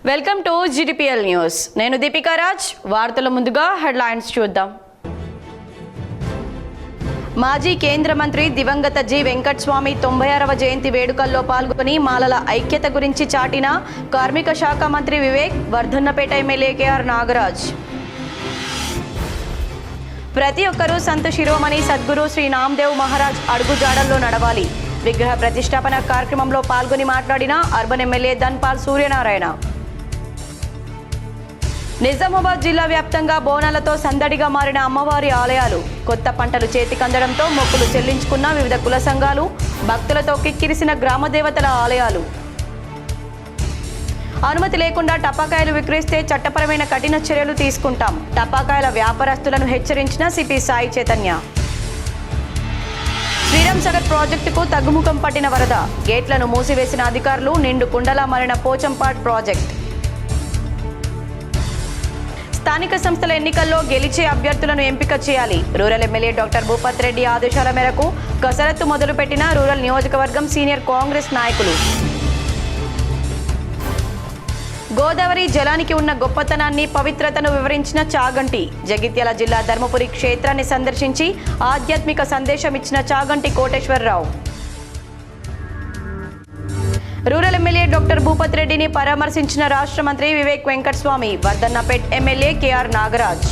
Welcome to GTPL news. నేను దీపికా రాజ్. వార్తల ముందుగా హెడ్లైన్స్ చూద్దాం. మాజీ కేంద్ర మంత్రి దివంగత జి వెంకటస్వామి 96వ జయంతి వేడుకల్లో పాల్గొని మాలల ఐక్యత గురించి చాటిన కార్మిక శాఖ మంత్రి వివేక్. Vardhannapet MLA KR Nagaraj. ప్రతి ఒక్కరూ సంత శిరోమణి సద్గురు శ్రీ నామదేవ్ మహారాజ్ అడుగుజాడల్లో నడవాలి. విగ్రహ ప్రతిష్టాపన కార్యక్రమంలో పాల్గొని మాట్లాడిన అర్బన్ ఎమ్మెల్యే ధన్పాల్ సూర్యనారాయణ. నిజామాబాద్ జిల్లా వ్యాప్తంగా బోనాలతో సందడిగా మారిన అమ్మవారి ఆలయాలు. కొత్త పంటలు చేతికందడంతో మొక్కులు చెల్లించుకున్న వివిధ కుల సంఘాలు. భక్తులతో కిక్కిరిసిన గ్రామ దేవతల ఆలయాలు. అనుమతి లేకుండా టపాకాయలు విక్రయిస్తే చట్టపరమైన కఠిన చర్యలు తీసుకుంటాం. టపాకాయల వ్యాపారస్తులను హెచ్చరించిన సిపి సాయి చైతన్య. శ్రీరామ్ సాగర్ ప్రాజెక్టుకు తగ్గుముఖం పట్టిన వరద. గేట్లను మూసివేసిన అధికారులు. నిండు కుండలా మారిన పోచంపాడ్ ప్రాజెక్ట్. స్థానిక సంస్థల ఎన్నికల్లో గెలిచే అభ్యర్థులను ఎంపిక చేయాలి. Rural MLA doctor Bhupath Reddy ఆదేశాల మేరకు కసరత్తు మొదలుపెట్టిన రూరల్ నియోజకవర్గం సీనియర్ కాంగ్రెస్ నాయకులు. గోదావరి జలానికి ఉన్న గొప్పతనాన్ని, పవిత్రతను వివరించిన చాగంటి. జగిత్యాల జిల్లా ధర్మపురి క్షేత్రాన్ని సందర్శించి ఆధ్యాత్మిక సందేశం ఇచ్చిన Chaganti Koteswararao. Rural MLA doctor Bhupath రెడ్డిని పరామర్శించిన రాష్ట్ర మంత్రి వివేక్ వెంకటస్వామి. Vardhannapet MLA KR Nagaraj.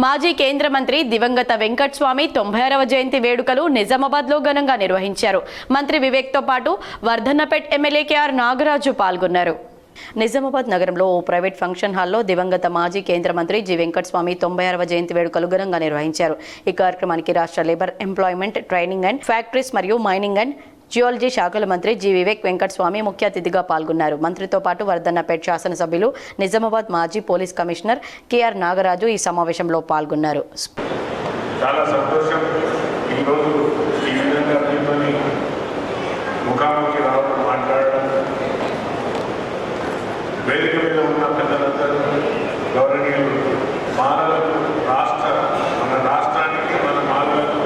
మాజీ కేంద్ర మంత్రి దివంగత వెంకటస్వామి 96వ జయంతి వేడుకలు నిజామాబాద్లో ఘనంగా నిర్వహించారు. మంత్రి వివేక్తో పాటు వర్ధన్నపేట్ ఎమ్మెల్యే కేఆర్ నాగరాజు పాల్గొన్నారు. నిజామాబాద్ నగరంలో ఓ ప్రైవేట్ ఫంక్షన్ హాల్లో దివంగత మాజీ కేంద్ర మంత్రి జి వెంకటస్వామి 96వ జయంతి వేడుకలు ఘనంగా నిర్వహించారు. ఈ కార్యక్రమానికి రాష్ట్ర labour, employment, training and factories మరియు మైనింగ్ అండ్ జియాలజీ శాఖల మంత్రి జి వివేక్ వెంకటస్వామి ముఖ్య అతిథిగా పాల్గొన్నారు. మంత్రితో పాటు వర్ధన్నపేట్ శాసనసభ్యులు, నిజామాబాద్ మాజీ పోలీస్ కమిషనర్ కేఆర్ నాగరాజు ఈ సమావేశంలో పాల్గొన్నారు. చాలా సంతోషం ఈరోజు ఈ విధంగా మీతోని ముఖాముఖి రావడం, మాట్లాడడం. వేదిక మీద ఉన్న పెద్దలందరూ, గౌరవనీయులు, మాలలకు మన రాష్ట్రానికి, మన మాలలకు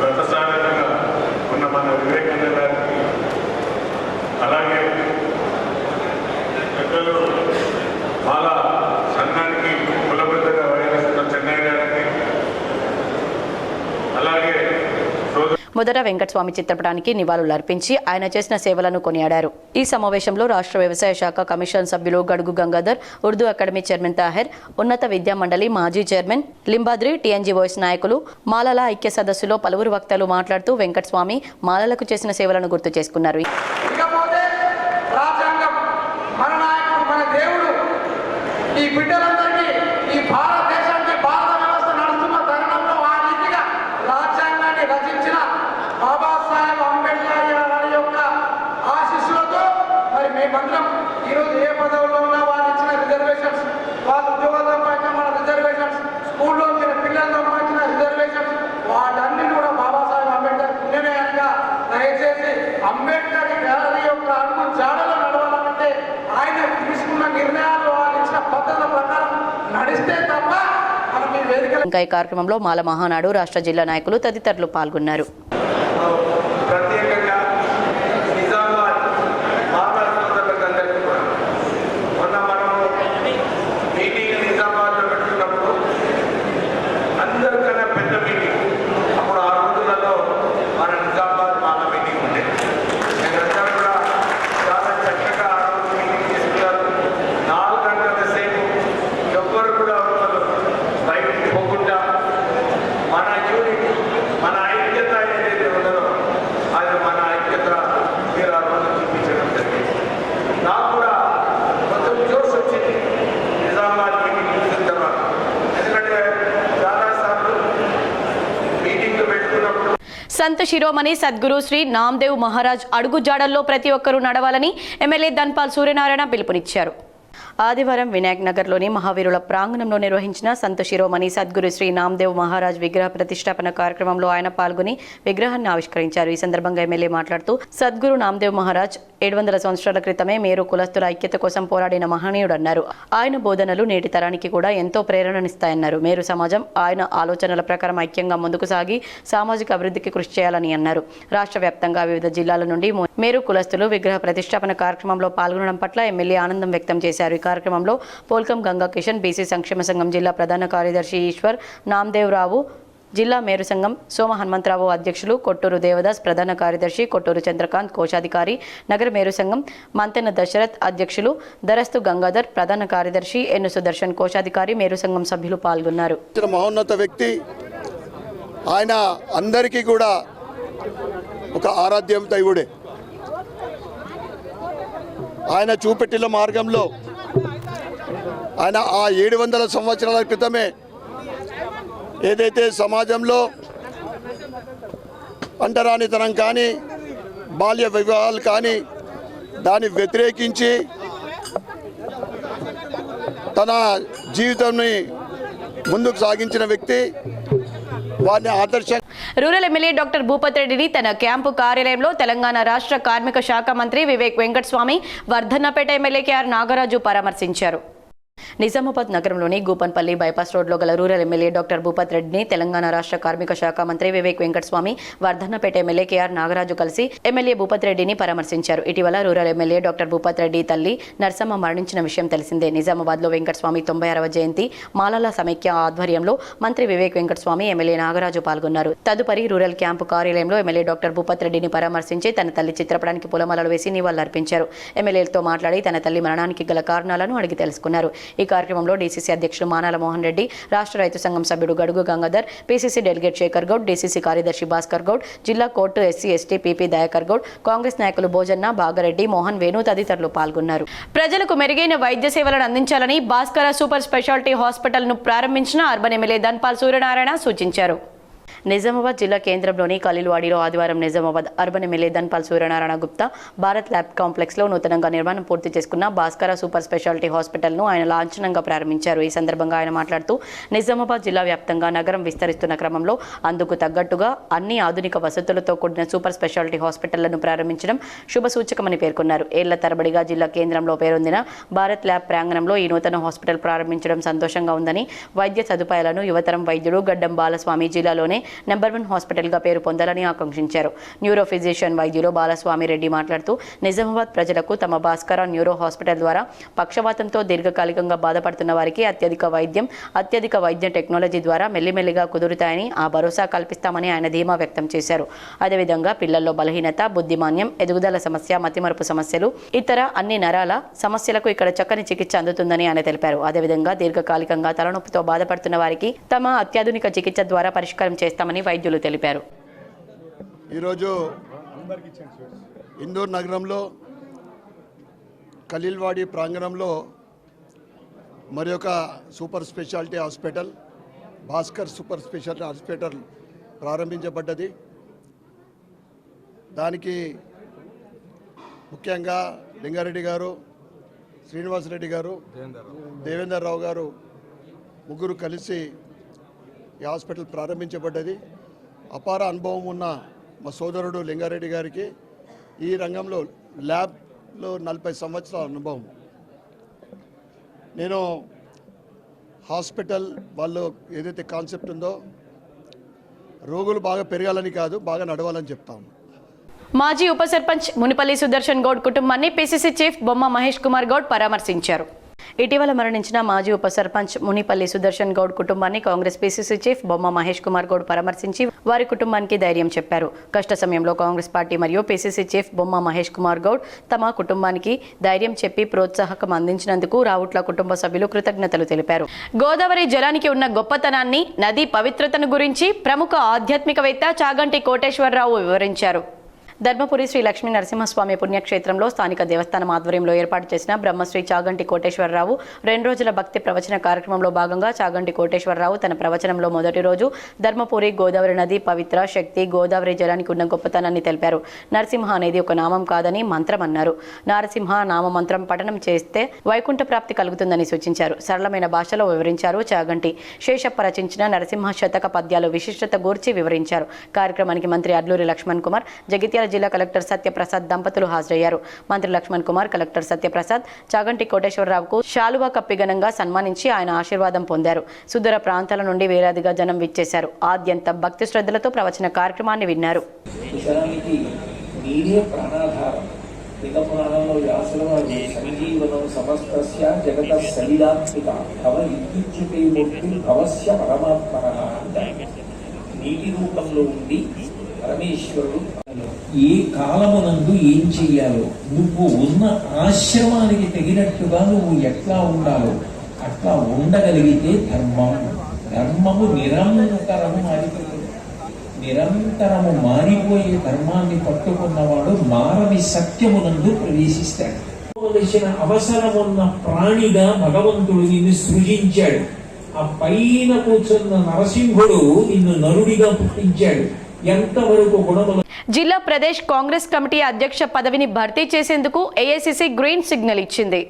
ప్రతిసారంగా ఉన్న మన వివేకానంద గారికి, అలాగే పెద్దలు మాల సంఘానికి కులబద్ధగా వైరస్తున్న చెన్నై గారికి, అలాగే మొదట వెంకటస్వామి చిత్రపటానికి నివాళులు అర్పించి ఆయన చేసిన సేవలను కొనియాడారు. ఈ సమావేశంలో రాష్ట్ర వ్యవసాయ శాఖ కమిషన్ సభ్యులు గడుగు గంగాధర్, ఉర్దూ అకాడమీ చైర్మన్ తాహెర్, ఉన్నత విద్యా మండలి మాజీ చైర్మన్ లింబాద్రి, టీఎన్జీ వాయిస్ నాయకులు, మాలల ఐక్య సదస్సులో పలువురు వక్తలు మాట్లాడుతూ వెంకటస్వామి మాలలకు చేసిన సేవలను గుర్తు చేసుకున్నారు. ఈరోజు ఏ పదవుల్లో ఉన్నా వాళ్ళు ఇచ్చిన రిజర్వేషన్స్, వాళ్ళ ఉద్యోగాలు సంపాదించిన మన రిజర్వేషన్స్, స్కూల్లో పిల్లలు సంపాదించిన రిజర్వేషన్స్, వాటన్నిటి కూడా బాబాసాహెబ్ అంబేద్కర్ పుణ్యమేయంగా దయచేసి అంబేద్కర్ గారి యొక్క అడుగు జాడలో నడవాలంటే ఆయన తీసుకున్న నిర్ణయాలు, వాళ్ళు ఇచ్చిన పద్ధతుల ప్రకారం నడిస్తే తప్ప మనం ఈ వేదిక. ఇంకా ఈ కార్యక్రమంలో మాల మహానాడు రాష్ట్ర జిల్లా నాయకులు తదితరులు పాల్గొన్నారు. సంత శిరోమణి సద్గురు శ్రీ నామదేవ్ మహారాజ్ అడుగు జాడల్లో ప్రతి ఒక్కరూ నడవాలని ఎమ్మెల్యే ధన్పాల్ సూర్యనారాయణ పిలుపునిచ్చారు. ఆదివారం వినాయక్ నగర్లోని మహావీరుల ప్రాంగణంలో నిర్వహించిన సంత శిరోమణి సద్గురు శ్రీ నామదేవ్ మహారాజ్ విగ్రహ ప్రతిష్టాపన కార్యక్రమంలో ఆయన పాల్గొని విగ్రహాన్ని ఆవిష్కరించారు. ఈ సందర్భంగా ఎమ్మెల్యే మాట్లాడుతూ సద్గురు నామదేవ్ మహారాజ్ 700 సంవత్సరాల క్రితమే మేరు కులస్తుల ఐక్యత కోసం పోరాడిన మహనీయుడన్నారు. ఆయన బోధనలు నేటి తరానికి కూడా ఎంతో ప్రేరణనిస్తాయన్నారు. మేరు సమాజం ఆయన ఆలోచనల ప్రకారం ఐక్యంగా ముందుకు సాగి సామాజిక అభివృద్ధికి కృషి చేయాలని అన్నారు. రాష్ట్ర వ్యాప్తంగా వివిధ జిల్లాల నుండి మేరు కులస్తులు విగ్రహ ప్రతిష్టాపన కార్యక్రమంలో పాల్గొనడం పట్ల ఎమ్మెల్యే ఆనందం వ్యక్తం చేశారు. ఈ కార్యక్రమంలో పోల్కం గంగా కిషన్, బీసీ సంక్షేమ సంఘం జిల్లా ప్రధాన కార్యదర్శి ఈశ్వర్, నామదేవ్ రావు, జిల్లా మేరు సంఘం సోమ హనుమంతరావు అధ్యక్షులు, కొట్టూరు దేవదాస్ ప్రధాన కార్యదర్శి, కొట్టూరు చంద్రకాంత్ కోశాధికారి, నగర మేరు సంఘం మంతెన దశరథ్ అధ్యక్షులు, దరస్తు గంగాధర్ ప్రధాన కార్యదర్శి, ఎన్ను సుదర్శన్ కోశాధికారి, మేరు సంఘం సభ్యులు పాల్గొన్నారు. మహోన్నత వ్యక్తి ఆయన అందరికీ కూడా ఒక ఆరాధ్యం దైవుడే. ఆయన చూపెట్టిన మార్గంలో ఆయన ఆ 700 సంవత్సరాల క్రితమే ఏదైతే సమాజంలో అంటరానితనం కానీ బాల్య వివాహాలు కానీ దాన్ని వ్యతిరేకించి తన జీవితాన్ని ముందుకు సాగించిన వ్యక్తి, వారిని ఆదర్శ. రూరల్ ఎమ్మెల్యే డాక్టర్ భూపత్ రెడ్డిని తన క్యాంపు కార్యాలయంలో తెలంగాణ రాష్ట్ర కార్మిక శాఖ మంత్రి వివేక్ వెంకటస్వామి, వర్ధన్నపేట ఎమ్మెల్యే కేఆర్ నాగరాజు పరామర్శించారు. నిజామాబాద్ నగరంలోని గూపన్పల్లి బైపాస్ రోడ్లో గల రూరల్ ఎమ్మెల్యే డాక్టర్ భూపత్ రెడ్డిని తెలంగాణ రాష్ట్ర కార్మిక శాఖ మంత్రి వివేక్ వెంకటస్వామి, వర్ధన్నపేట ఎమ్మెల్యే కేఆర్ నాగరాజు కలిసి ఎమ్మెల్యే భూపత్ రెడ్డిని పరామర్శించారు. ఇటీవల rural MLA doctor Bhupath Reddy తల్లి నర్సమ్మ మరణించిన విషయం తెలిసిందే. నిజామాబాద్లో వెంకటస్వామి 96వ జయంతి మాలల సమైక్య ఆధ్వర్యంలో మంత్రి వివేక్ వెంకటస్వామి, ఎమ్మెల్యే నాగరాజు పాల్గొన్నారు. తదుపరి రూరల్ క్యాంపు కార్యాలయంలో ఎమ్మెల్యే డాక్టర్ భూపత్ రెడ్డిని పరామర్శించి తన తల్లి చిత్రపటానికి పూలమాలలు వేసి నివాళులర్పించారు. ఎమ్మెల్యేలతో మాట్లాడి తన తల్లి మరణానికి గల కారణాలను అడిగి తెలుసుకున్నారు. ఈ కార్యక్రమంలో డీసీసీ అధ్యక్షులు మానాల మోహన్ రెడ్డి, రాష్ట్ర రైతు సంఘం సభ్యుడు Gadugu Gangadhar, PCC delegate Shekar Goud, DCC కార్యదర్శి భాస్కర్ గౌడ్, జిల్లా court SC ST PP Dayakar Goud, Congress నాయకులు భోజన్న, భాగరెడ్డి, మోహన్, వేణు తదితరులు పాల్గొన్నారు. ప్రజలకు మెరుగైన వైద్య సేవలను అందించాలని భాస్కర సూపర్ స్పెషాలిటీ హాస్పిటల్ను ప్రారంభించిన అర్బన్ ఎమ్మెల్యే ధన్పాల్ సూర్యనారాయణ సూచించారు. నిజామాబాద్ జిల్లా కేంద్రంలోని ఖలీల్వాడిలో ఆదివారం Nizamabad urban MLA Dhanpal Suryanarayana Gupta Bharat lab కాంప్లెక్స్లో నూతనంగా నిర్మాణం పూర్తి చేసుకున్న భాస్కర సూపర్ స్పెషాలిటీ హాస్పిటల్ను ఆయన లాంఛనంగా ప్రారంభించారు. ఈ సందర్భంగా ఆయన మాట్లాడుతూ నిజామాబాద్ జిల్లా వ్యాప్తంగా నగరం విస్తరిస్తున్న క్రమంలో అందుకు తగ్గట్టుగా అన్ని ఆధునిక వసతులతో కూడిన సూపర్ స్పెషాలిటీ హాస్పిటళ్లను ప్రారంభించడం శుభసూచకమని పేర్కొన్నారు. ఏళ్ల తరబడిగా జిల్లా కేంద్రంలో పేరొందిన భారత్ ల్యాబ్ ప్రాంగణంలో ఈ నూతన హాస్పిటల్ ప్రారంభించడం సంతోషంగా ఉందని, వైద్య సదుపాయాలను యువతరం వైద్యుడు గడ్డం బాలస్వామి జిల్లాలోనే నెంబర్ 1 హాస్పిటల్గా పేరు పొందాలని ఆకాంక్షించారు. న్యూరో ఫిజిషియన్ వైద్యులు బాలస్వామి రెడ్డి మాట్లాడుతూ నిజామాబాద్ ప్రజలకు తమ భాస్కర న్యూరో హాస్పిటల్ ద్వారా పక్షవాతంతో దీర్ఘకాలికంగా బాధపడుతున్న వారికి అత్యధిక వైద్య టెక్నాలజీ ద్వారా మెల్లిమెల్లిగా కుదురుతాయని ఆ భరోసా కల్పిస్తామని ఆయన ధీమా వ్యక్తం చేశారు. అదేవిధంగా పిల్లల్లో బలహీనత, బుద్ధిమాన్యం, ఎదుగుదల సమస్య, మతిమరుపు సమస్యలు, ఇతర అన్ని నరాల సమస్యలకు ఇక్కడ చక్కని చికిత్స అందుతుందని ఆయన తెలిపారు. అదేవిధంగా దీర్ఘకాలికంగా తలనొప్పితో బాధపడుతున్న వారికి తమ అత్యాధునిక చికిత్స ద్వారా పరిష్కారం చేస్తామని వైద్యులు తెలిపారు. ఈరోజు ఇందూర్ నగరంలో ఖలీల్వాడి ప్రాంగణంలో మరి ఒక super speciality hospital Bhaskar super speciality hospital ప్రారంభించబడ్డది. దానికి ముఖ్యంగా లింగారెడ్డి గారు, శ్రీనివాసరెడ్డి గారు, దేవేందర్ రావు గారు ముగ్గురు కలిసి ఈ హాస్పిటల్ ప్రారంభించబడ్డది. అపార అనుభవం ఉన్న మా సోదరుడు లింగారెడ్డి గారికి ఈ రంగంలో ల్యాబ్లో 40 సంవత్సరాల అనుభవం. నేను హాస్పిటల్ వాళ్ళు ఏదైతే కాన్సెప్ట్ ఉందో రోగులు బాగా పెరగాలని కాదు, బాగా నడవాలని చెప్తాము. మాజీ ఉప సర్పంచ్ మునిపల్లి సుదర్శన్ గౌడ్ కుటుంబాన్ని పీసీసీ చీఫ్ బొమ్మ మహేష్ కుమార్ గౌడ్ పరామర్శించారు. ఇటీవల మరణించిన మాజీ ఉప సర్పంచ్ మునిపల్లి సుదర్శన్ గౌడ్ కుటుంబాన్ని కాంగ్రెస్ పీసీసీ చీఫ్ బొమ్మ మహేష్ కుమార్ గౌడ్ పరామర్శించి వారి కుటుంబానికి ధైర్యం చెప్పారు. కష్ట సమయంలో కాంగ్రెస్ పార్టీ మరియు పీసీసీ చీఫ్ బొమ్మ మహేష్ కుమార్ గౌడ్ తమ కుటుంబానికి ధైర్యం చెప్పి ప్రోత్సాహకం అందించినందుకు రావుట్ల కుటుంబ సభ్యులు కృతజ్ఞతలు తెలిపారు. గోదావరి జలానికి ఉన్న గొప్పతనాన్ని, నదీ పవిత్రతను గురించి ప్రముఖ ఆధ్యాత్మికవేత్త చాగంటి కోటేశ్వరరావు వివరించారు. ధర్మపురి శ్రీ లక్ష్మీ నరసింహస్వామి పుణ్యక్షేత్రంలో స్థానిక దేవస్థానం ఆధ్వర్యంలో ఏర్పాటు చేసిన బ్రహ్మశ్రీ చాగంటి కోటేశ్వరరావు 2 రోజుల భక్తి ప్రవచన కార్యక్రమంలో భాగంగా చాగంటి కోటేశ్వరరావు తన ప్రవచనంలో మొదటి రోజు ధర్మపురి గోదావరి నది పవిత్ర శక్తి గోదావరి జలానికి ఉన్న గొప్పతనాన్ని తెలిపారు. నరసింహ అనేది ఒక నామం కాదని మంత్రం అన్నారు. నరసింహ నామ మంత్రం పఠనం చేస్తే వైకుంఠ ప్రాప్తి కలుగుతుందని సూచించారు. సరళమైన భాషలో వివరించారు. చాగంటి శేషప్ప రచించిన నరసింహ శతక పద్యాలు విశిష్టత గూర్చి వివరించారు. కార్యక్రమానికి మంత్రి అడ్లూరి లక్ష్మణ్ కుమార్, జగిత్యాల జిల్లా కలెక్టర్ సత్యప్రసాద్ దంపతులు హాజరయ్యారు. మంత్రి లక్ష్మణ్ కుమార్, కలెక్టర్ సత్యప్రసాద్ చాగంటి కోటేశ్వరరావుకు శాలువా కప్పి ఘనంగా సన్మానించి ఆయన ఆశీర్వాదం పొందారు. సుదూర ప్రాంతాల నుండి వేలాదిగా జనం విచ్చేశారు. ఆద్యంత భక్తి శ్రద్ధలతో ప్రవచన కార్యక్రమాన్ని విన్నారు. నీటి రూపంలో ఉండి పరమేశ్వరుడు ఏ కాలమునందు ఏం చెయ్యాలో, నువ్వు ఉన్న ఆశ్రమానికి తగినట్టుగా నువ్వు ఎట్లా ఉండాలో అట్లా ఉండగలిగితే ధర్మము నిరంతరము మారిపోతుంది. నిరంతరము మారిపోయే ధర్మాన్ని పట్టుకున్నవాడు మారని సత్యమునందు ప్రవేశిస్తాడు. అవసరమున్న ప్రాణిగా భగవంతుడు నిన్ను సృజించాడు. ఆ పైన కూర్చున్న నరసింహుడు నిన్ను నరుడిగా పుట్టించాడు. ఎంతవరకు గుణములు. జిల్లా ప్రదేశ్ కాంగ్రెస్ కమిటీ అధ్యక్ష పదవిని భర్తీ చేసేందుకు ఏఐసిసి గ్రీన్ సిగ్నల్ ఇచ్చింది.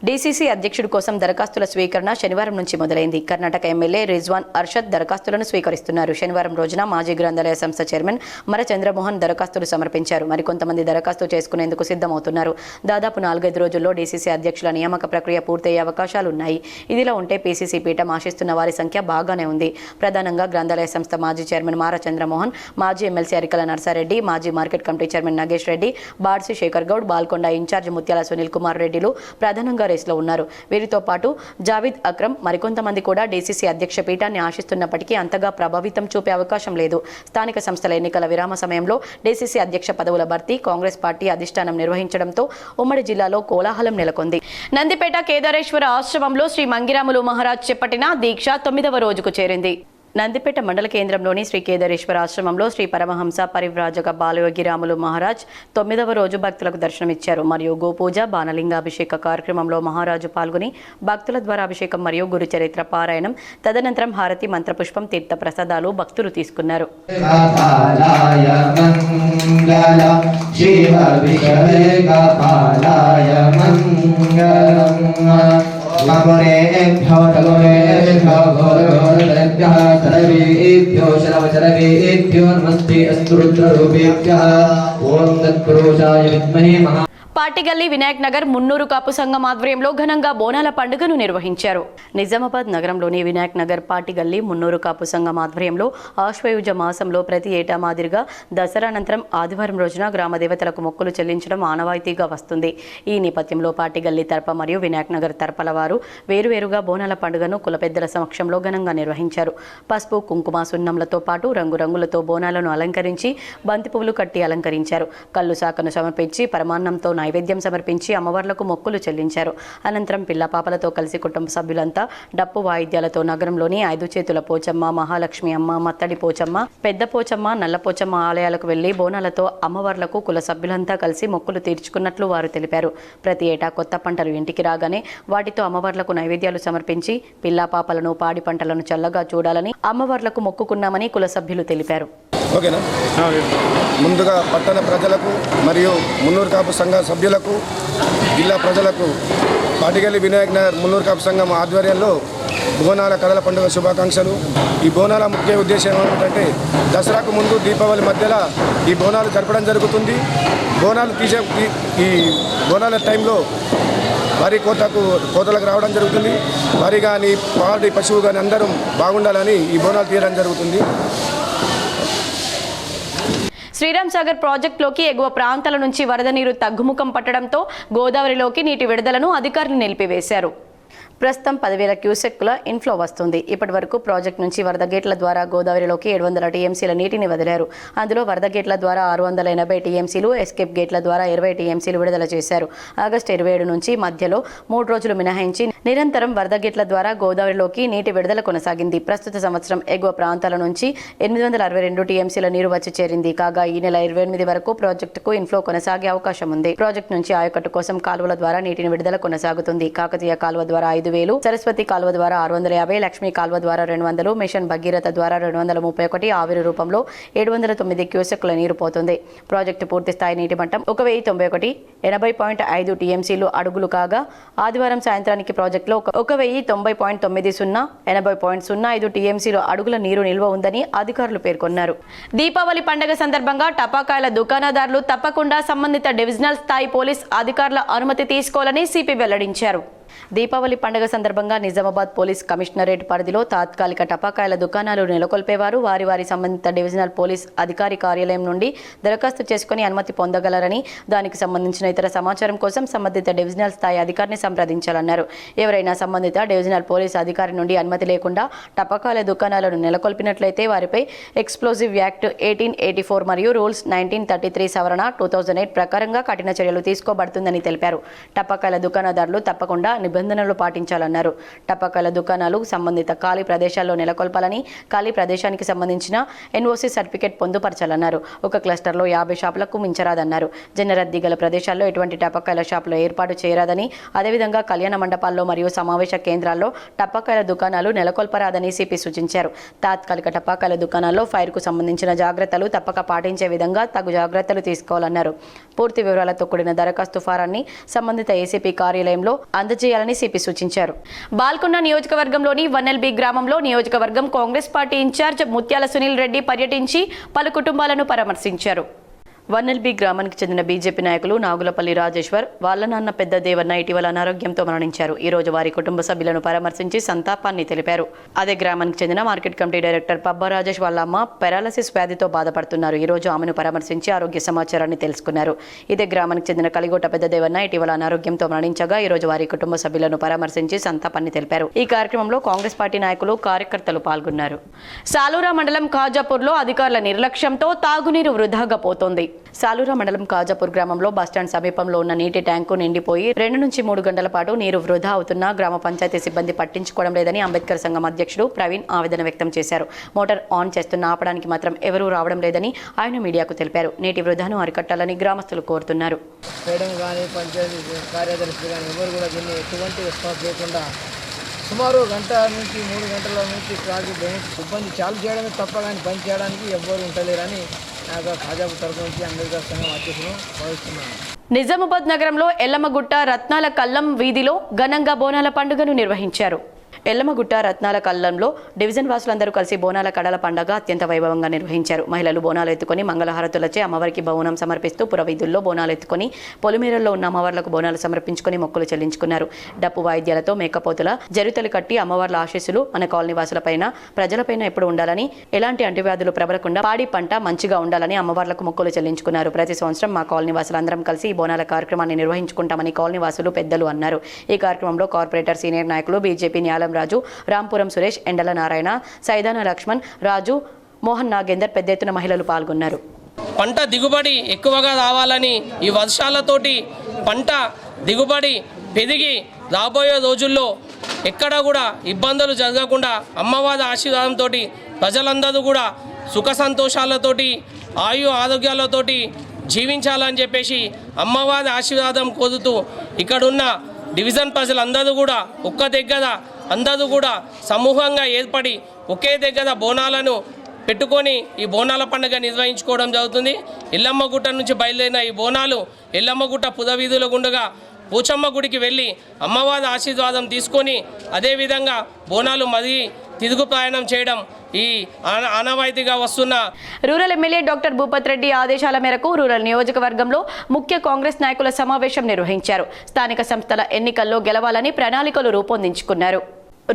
డీసీసీ అధ్యక్షుడి కోసం దరఖాస్తుల స్వీకరణ శనివారం నుంచి మొదలైంది. కర్ణాటక ఎమ్మెల్యే రిజ్వాన్ అర్షద్ దరఖాస్తులను స్వీకరిస్తున్నారు. శనివారం రోజున మాజీ గ్రంథాలయ సంస్థ చైర్మన్ మర చంద్రమోహన్ దరఖాస్తులు సమర్పించారు. మరికొంతమంది దరఖాస్తు చేసుకునేందుకు సిద్ధమవుతున్నారు. దాదాపు 4-5 రోజుల్లో డీసీసీ అధ్యక్షుల నియామక ప్రక్రియ పూర్తయ్యే అవకాశాలున్నాయి. ఇదిలా ఉంటే పీసీసీ పీఠం ఆశిస్తున్న వారి సంఖ్య బాగానే ఉంది. ప్రధానంగా గ్రంథాలయ సంస్థ మాజీ చైర్మన్ మార చంద్రమోహన్, మాజీ ఎమ్మెల్సీ అరికల నర్సారెడ్డి, మాజీ market committee chairman Nagesh Reddy, Badsi Shekar Goud, Balkonda in charge Mutyala Sunil Kumar రెడ్డిలు ప్రధానంగా రేసులో ఉన్నారు. వీరితో పాటు జావీద్ అక్రమ్ మరికొంతమంది కూడా డీసీసీ అధ్యక్ష పీఠాన్ని ఆశిస్తున్నప్పటికీ అంతగా ప్రభావితం చూపే అవకాశం లేదు. స్థానిక సంస్థల ఎన్నికల విరామ సమయంలో డీసీసీ అధ్యక్ష పదవుల భర్తీ కాంగ్రెస్ పార్టీ అధిష్టానం నిర్వహించడంతో ఉమ్మడి జిల్లాలో కోలాహలం నెలకొంది. నందిపేట కేదారేశ్వర ఆశ్రమంలో శ్రీ మంగిరాములు మహారాజ్ చేపట్టిన దీక్ష 9వ రోజుకు చేరింది. నందిపేట మండల కేంద్రంలోని శ్రీ కేదారేశ్వర ఆశ్రమంలో శ్రీ పరమహంస పరివ్రాజక బాలయోగి రాములు మహారాజ్ 9వ రోజు భక్తులకు దర్శనమిచ్చారు. మరియు గోపూజ బాణలింగాభిషేక కార్యక్రమంలో మహారాజు పాల్గొని భక్తుల ద్వారా అభిషేకం మరియు గురు చరిత్ర పారాయణం, తదనంతరం హారతి, మంత్రపుష్పం, తీర్థ ప్రసాదాలు భక్తులు తీసుకున్నారు. పాటిగల్లి వినాయక్ నగర్ మున్నూరు కాపు సంఘం ఆధ్వర్యంలో ఘనంగా బోనాల పండుగను నిర్వహించారు. నిజామాబాద్ నగరంలోని వినాయక్ నగర్ పాటిగల్లి మున్నూరు కాపు సంఘం ఆధ్వర్యంలో ఆశ్వయుజ మాసంలో ప్రతి ఏటా మాదిరిగా దసరా అనంతరం ఆదివారం రోజున గ్రామ దేవతలకు మొక్కులు చెల్లించడం ఆనవాయితీగా వస్తుంది. ఈ నేపథ్యంలో పాటిగల్లి తరప మరియు వినాయక్ నగర్ తరపల వారు వేరువేరుగా బోనాల పండుగను కుల పెద్దల సమక్షంలో ఘనంగా నిర్వహించారు. పసుపు, కుంకుమ, సున్నంలతో పాటు రంగురంగులతో బోనాలను అలంకరించి బంతి పువ్వులు కట్టి అలంకరించారు. కళ్ళు శాఖను సమర్పించి పరమాన్నంతో నైవేద్యం సమర్పించి అమ్మవార్లకు మొక్కులు చెల్లించారు. అనంతరం పిల్లపాపలతో కలిసి కుటుంబ సభ్యులంతా డప్పు వాయిద్యాలతో నగరంలోని 5 చేతుల పోచమ్మ, మహాలక్ష్మి అమ్మ, మత్తడి పోచమ్మ, పెద్ద పోచమ్మ, నల్ల పోచమ్మ ఆలయాలకు వెళ్లి బోనాలతో అమ్మవార్లకు కుల సభ్యులంతా కలిసి మొక్కులు తీర్చుకున్నట్లు వారు తెలిపారు. ప్రతి ఏటా కొత్త పంటలు ఇంటికి రాగానే వాటితో అమ్మవార్లకు నైవేద్యాలు సమర్పించి పిల్లపాపలను, పాడి పంటలను చల్లగా చూడాలని అమ్మవార్లకు మొక్కుకున్నామని కుల సభ్యులు తెలిపారు. ఓకేనా. ముందుగా పట్టణ ప్రజలకు మరియు మున్నూరు కాపు సంఘ సభ్యులకు, జిల్లా ప్రజలకు పాటిగల్లి వినాయక్ నగర్ మున్నూరు కాపు సంఘం ఆధ్వర్యంలో బోనాల కడల పండుగ శుభాకాంక్షలు. ఈ బోనాల ముఖ్య ఉద్దేశం ఏమిటంటే దసరాకు ముందు దీపావళి మధ్యలో ఈ బోనాలు జరపడం జరుగుతుంది. ఈ బోనాల టైంలో వరి కోతలకు రావడం జరుగుతుంది. వరి కానీ, పాడి పశువు కానీ అందరం బాగుండాలని ఈ బోనాలు తీయడం జరుగుతుంది. శ్రీరామ్ సాగర్ ప్రాజెక్టులోకి ఎగువ ప్రాంతాల నుంచి వరద నీరు తగ్గుముఖం పట్టడంతో గోదావరిలోకి నీటి విడుదలను అధికారులు నిలిపివేశారు. ప్రస్తుతం 10,000 క్యూసెక్కుల ఇన్ఫ్లో వస్తుంది. ఇప్పటి వరకు ప్రాజెక్టు నుంచి వరద గేట్ల ద్వారా గోదావరిలోకి 700 టీఎంసీల నీటిని వదిలారు. అందులో వరద గేట్ల ద్వారా 680 టీఎంసీలు, ఎస్కేప్ గేట్ల ద్వారా 20 టీఎంసీలు విడుదల చేశారు. ఆగస్టు 27 నుంచి మధ్యలో 3 రోజులు మినహాయించి నిరంతరం వరద గేట్ల ద్వారా గోదావరిలోకి నీటి విడుదల కొనసాగింది. ప్రస్తుత సంవత్సరం ఎగువ ప్రాంతాల నుంచి 862 టీఎంసీల నీరు వచ్చి చేరింది. కాగా ఈ నెల 28 వరకు ప్రాజెక్టుకు ఇన్ఫ్లో కొనసాగే అవకాశం ఉంది. ప్రాజెక్టు నుంచి ఆయకట్టు కోసం కాలువల ద్వారా నీటిని విడుదల కొనసాగుతుంది. కాకతీయ కాలువ ద్వారా 5,000, సరస్వతి కాలువ ద్వారా 650, లక్ష్మీ కాలువ ద్వారా 200, మిషన్ భగీరథ ద్వారా 231, ఆవిరి రూపంలో 709 క్యూసెక్కుల నీరు పోతుంది. ప్రాజెక్టు పూర్తి స్థాయి నీటి మట్టం 1,091, 80.5 టీఎంసీలు అడుగులు కాగా ఆదివారం సాయంత్రానికి ప్రాజెక్టులో 1,090.90, 80.05 టీఎంసీలు అడుగుల నీరు నిల్వ ఉందని అధికారులు పేర్కొన్నారు. దీపావళి పండుగ సందర్భంగా టపాకాయల దుకాణదారులు తప్పకుండా సంబంధిత డివిజనల్ స్థాయి పోలీస్ అధికారుల అనుమతి తీసుకోవాలని సిపి వెల్లడించారు. దీపావళి పండుగ సందర్భంగా నిజామాబాద్ పోలీస్ కమిషనరేట్ పరిధిలో తాత్కాలిక టపాకాయల దుకాణాలు నెలకొల్పేవారు వారి సంబంధిత డివిజనల్ పోలీస్ అధికారి కార్యాలయం నుండి దరఖాస్తు చేసుకుని అనుమతి పొందగలరని, దానికి సంబంధించిన ఇతర సమాచారం కోసం సంబంధిత డివిజనల్ స్థాయి అధికారిని సంప్రదించాలన్నారు. ఎవరైనా సంబంధిత డివిజనల్ పోలీస్ అధికారి నుండి అనుమతి లేకుండా టపాకాయల దుకాణాలను నెలకొల్పినట్లయితే వారిపై ఎక్స్ప్లోజివ్ యాక్ట్ 1884 మరియు రూల్స్ 1933 సవరణ 2008 ప్రకారంగా కఠిన చర్యలు తీసుకోబడుతుందని తెలిపారు. టపాకాయల దుకాణదారులు తప్పకుండా నిబంధనలు పాటించాలన్నారు. టపాకాయల దుకాణాలు సంబంధిత ఖాళీ ప్రదేశాల్లో నెలకొల్పాలని, ఖాళీ ప్రదేశానికి సంబంధించిన ఎన్ఓసి సర్టిఫికేట్ పొందుపరచాలన్నారు. ఒక క్లస్టర్లో 50 షాపులకు మించరాదన్నారు. జనరద్దీ గల ప్రదేశాల్లో ఎటువంటి టపాకాయల షాపులు ఏర్పాటు చేయరాదని, అదేవిధంగా కళ్యాణ మండపాల్లో మరియు సమావేశ కేంద్రాల్లో టపాకాయల దుకాణాలు నెలకొల్పరాదని సిపి సూచించారు. తాత్కాలిక టపాకాయల దుకాణాల్లో ఫైర్కు సంబంధించిన జాగ్రత్తలు తప్పక పాటించే విధంగా తగు జాగ్రత్తలు తీసుకోవాలన్నారు. పూర్తి వివరాలతో కూడిన దరఖాస్తు ఫారాన్ని సంబంధిత ఏసీపీ కార్యాలయంలో అందజేయాలని సిపి సూచించారు. బాల్కొండ నియోజకవర్గంలోని వన్నెల్బి గ్రామంలో నియోజకవర్గం కాంగ్రెస్ పార్టీ ఇన్ఛార్జ్ ముత్యాల సునీల్ రెడ్డి పర్యటించి పలు కుటుంబాలను పరామర్శించారు. వన్నెల్బి గ్రామానికి చెందిన బీజేపీ నాయకులు నాగులపల్లి రాజేశ్వర్ వాళ్ళ నాన్న పెద్ద దేవన్న ఇటీవల అనారోగ్యంతో మరణించారు. ఈ రోజు వారి కుటుంబ సభ్యులను పరామర్శించి సంతాపాన్ని తెలిపారు. అదే గ్రామానికి చెందిన market committee director Pabba Rajesh వాళ్ళ అమ్మ పెరాలసిస్ వ్యాధితో బాధపడుతున్నారు. ఈ రోజు ఆమెను పరామర్శించి ఆరోగ్య సమాచారాన్ని తెలుసుకున్నారు. ఇదే గ్రామానికి చెందిన కలిగోట పెద్ద దేవన్న ఇటీవల అనారోగ్యంతో మరణించగా ఈ రోజు వారి కుటుంబ సభ్యులను పరామర్శించి సంతాపాన్ని తెలిపారు. ఈ కార్యక్రమంలో కాంగ్రెస్ పార్టీ నాయకులు, కార్యకర్తలు పాల్గొన్నారు. సాలూరా మండలం ఖాజాపూర్లో అధికారుల నిర్లక్ష్యంతో తాగునీరు వృధాగా పోతోంది. సాలూరా మండలం ఖాజాపూర్ గ్రామంలో బస్టాండ్ సమీపంలో ఉన్న నీటి ట్యాంకు నిండిపోయి 2 నుంచి 3 గంటల పాటు నీరు వృధా అవుతున్నా గ్రామ పంచాయతీ సిబ్బంది పట్టించుకోవడం లేదని అంబేద్కర్ సంఘం అధ్యక్షుడు ప్రవీణ్ ఆవేదన వ్యక్తం చేశారు. మోటార్ ఆన్ చేస్తున్న ఆపడానికి మాత్రం ఎవరూ రావడం లేదని ఆయన మీడియాకు తెలిపారు. నీటి వృధాను అరికట్టాలని గ్రామస్తులు కోరుతున్నారు. సుమారు గంట నుంచి 3 గంటల నుంచి ట్రాఫిక్ సిబ్బంది చాలు చేయడమే తప్ప కానీ పని చేయడానికి ఎవ్వరు ఉండలేరని నాకు ఖాజాపూర్ తరఫు నుంచి అంబేద్కర్ సంఘం అధ్యక్షులు భావిస్తున్నాను. నిజామాబాద్ నగరంలో ఎల్లమ్మగుట్ట రత్నాల కల్లం వీధిలో ఘనంగా బోనాల పండుగను నిర్వహించారు. ఎల్లమ్మగుట్ట రత్నాల కల్లంలో డివిజన్ వాసులందరూ కలిసి బోనాల కడల పండుగ అత్యంత వైభవంగా నిర్వహించారు. మహిళలు బోనాలు ఎత్తుకొని మంగళహారతులచే అమ్మవారికి బోనం సమర్పిస్తూ పురవీధుల్లో బోనాలు ఎత్తుకొని పొలిమేరల్లో ఉన్న అమ్మవార్లకు బోనాలు సమర్పించుకొని మొక్కులు చెల్లించుకున్నారు. డప్పు వాయిద్యాలతో మేకపోతుల జరుతలు కట్టి అమ్మవార్ల ఆశీస్సులు మన కాలనీ వాసులపైన, ప్రజలపైన ఎప్పుడు ఉండాలని, ఎలాంటి అంటువ్యాధులు ప్రబలకుండా పాడి పంట మంచిగా ఉండాలని అమ్మవార్లకు మొక్కులు చెల్లించుకున్నారు. ప్రతి సంవత్సరం మా కాలనీ వాసులందరం కలిసి ఈ బోనాల కార్యక్రమాన్ని నిర్వహించుకుంటామని కాలనీ వాసులు పెద్దలు అన్నారు. ఈ కార్యక్రమంలో కార్పొరేటర్, సీనియర్ నాయకులు, బీజేపీ న్యాలం రాజు, రాంపురం సురేష్, ఎండల నారాయణ, సైదాన లక్ష్మణ్, రాజు, మోహన్ నాగేందర్ పెద్ద ఎత్తున మహిళలు పాల్గొన్నారు. పంట దిగుబడి ఎక్కువగా రావాలని ఈ వర్షాలతోటి పంట దిగుబడి పెరిగి రాబోయే రోజుల్లో ఎక్కడ కూడా ఇబ్బందులు జరగకుండా అమ్మవారి ఆశీర్వాదంతో ప్రజలందరూ కూడా సుఖ సంతోషాలతోటి ఆరోగ్యాలతోటి జీవించాలని చెప్పేసి అమ్మవారి ఆశీర్వాదం కోరుతూ ఇక్కడున్న డివిజన్ ప్రజలందరూ కూడా ఒక్క దగ్గర అందరూ కూడా సమూహంగా ఏర్పడి ఒకే దగ్గర బోనాలను పెట్టుకొని ఈ బోనాల పండుగ నిర్వహించుకోవడం జరుగుతుంది. ఎల్లమ్మగుట్ట నుంచి బయలుదేరిన ఈ బోనాలు ఎల్లమ్మగుట్ట పురవీధుల గుండగా పోచమ్మ గుడికి వెళ్ళి అమ్మవారి ఆశీర్వాదం తీసుకొని అదేవిధంగా బోనాలు మరీ తిరుగు ప్రయాణం చేయడం ఈ ఆనవాయితీగా వస్తున్న rural MLA doctor Bhupath Reddy ఆదేశాల మేరకు రూరల్ నియోజకవర్గంలో ముఖ్య కాంగ్రెస్ నాయకుల సమావేశం నిర్వహించారు. స్థానిక సంస్థల ఎన్నికల్లో గెలవాలని ప్రణాళికలు రూపొందించుకున్నారు.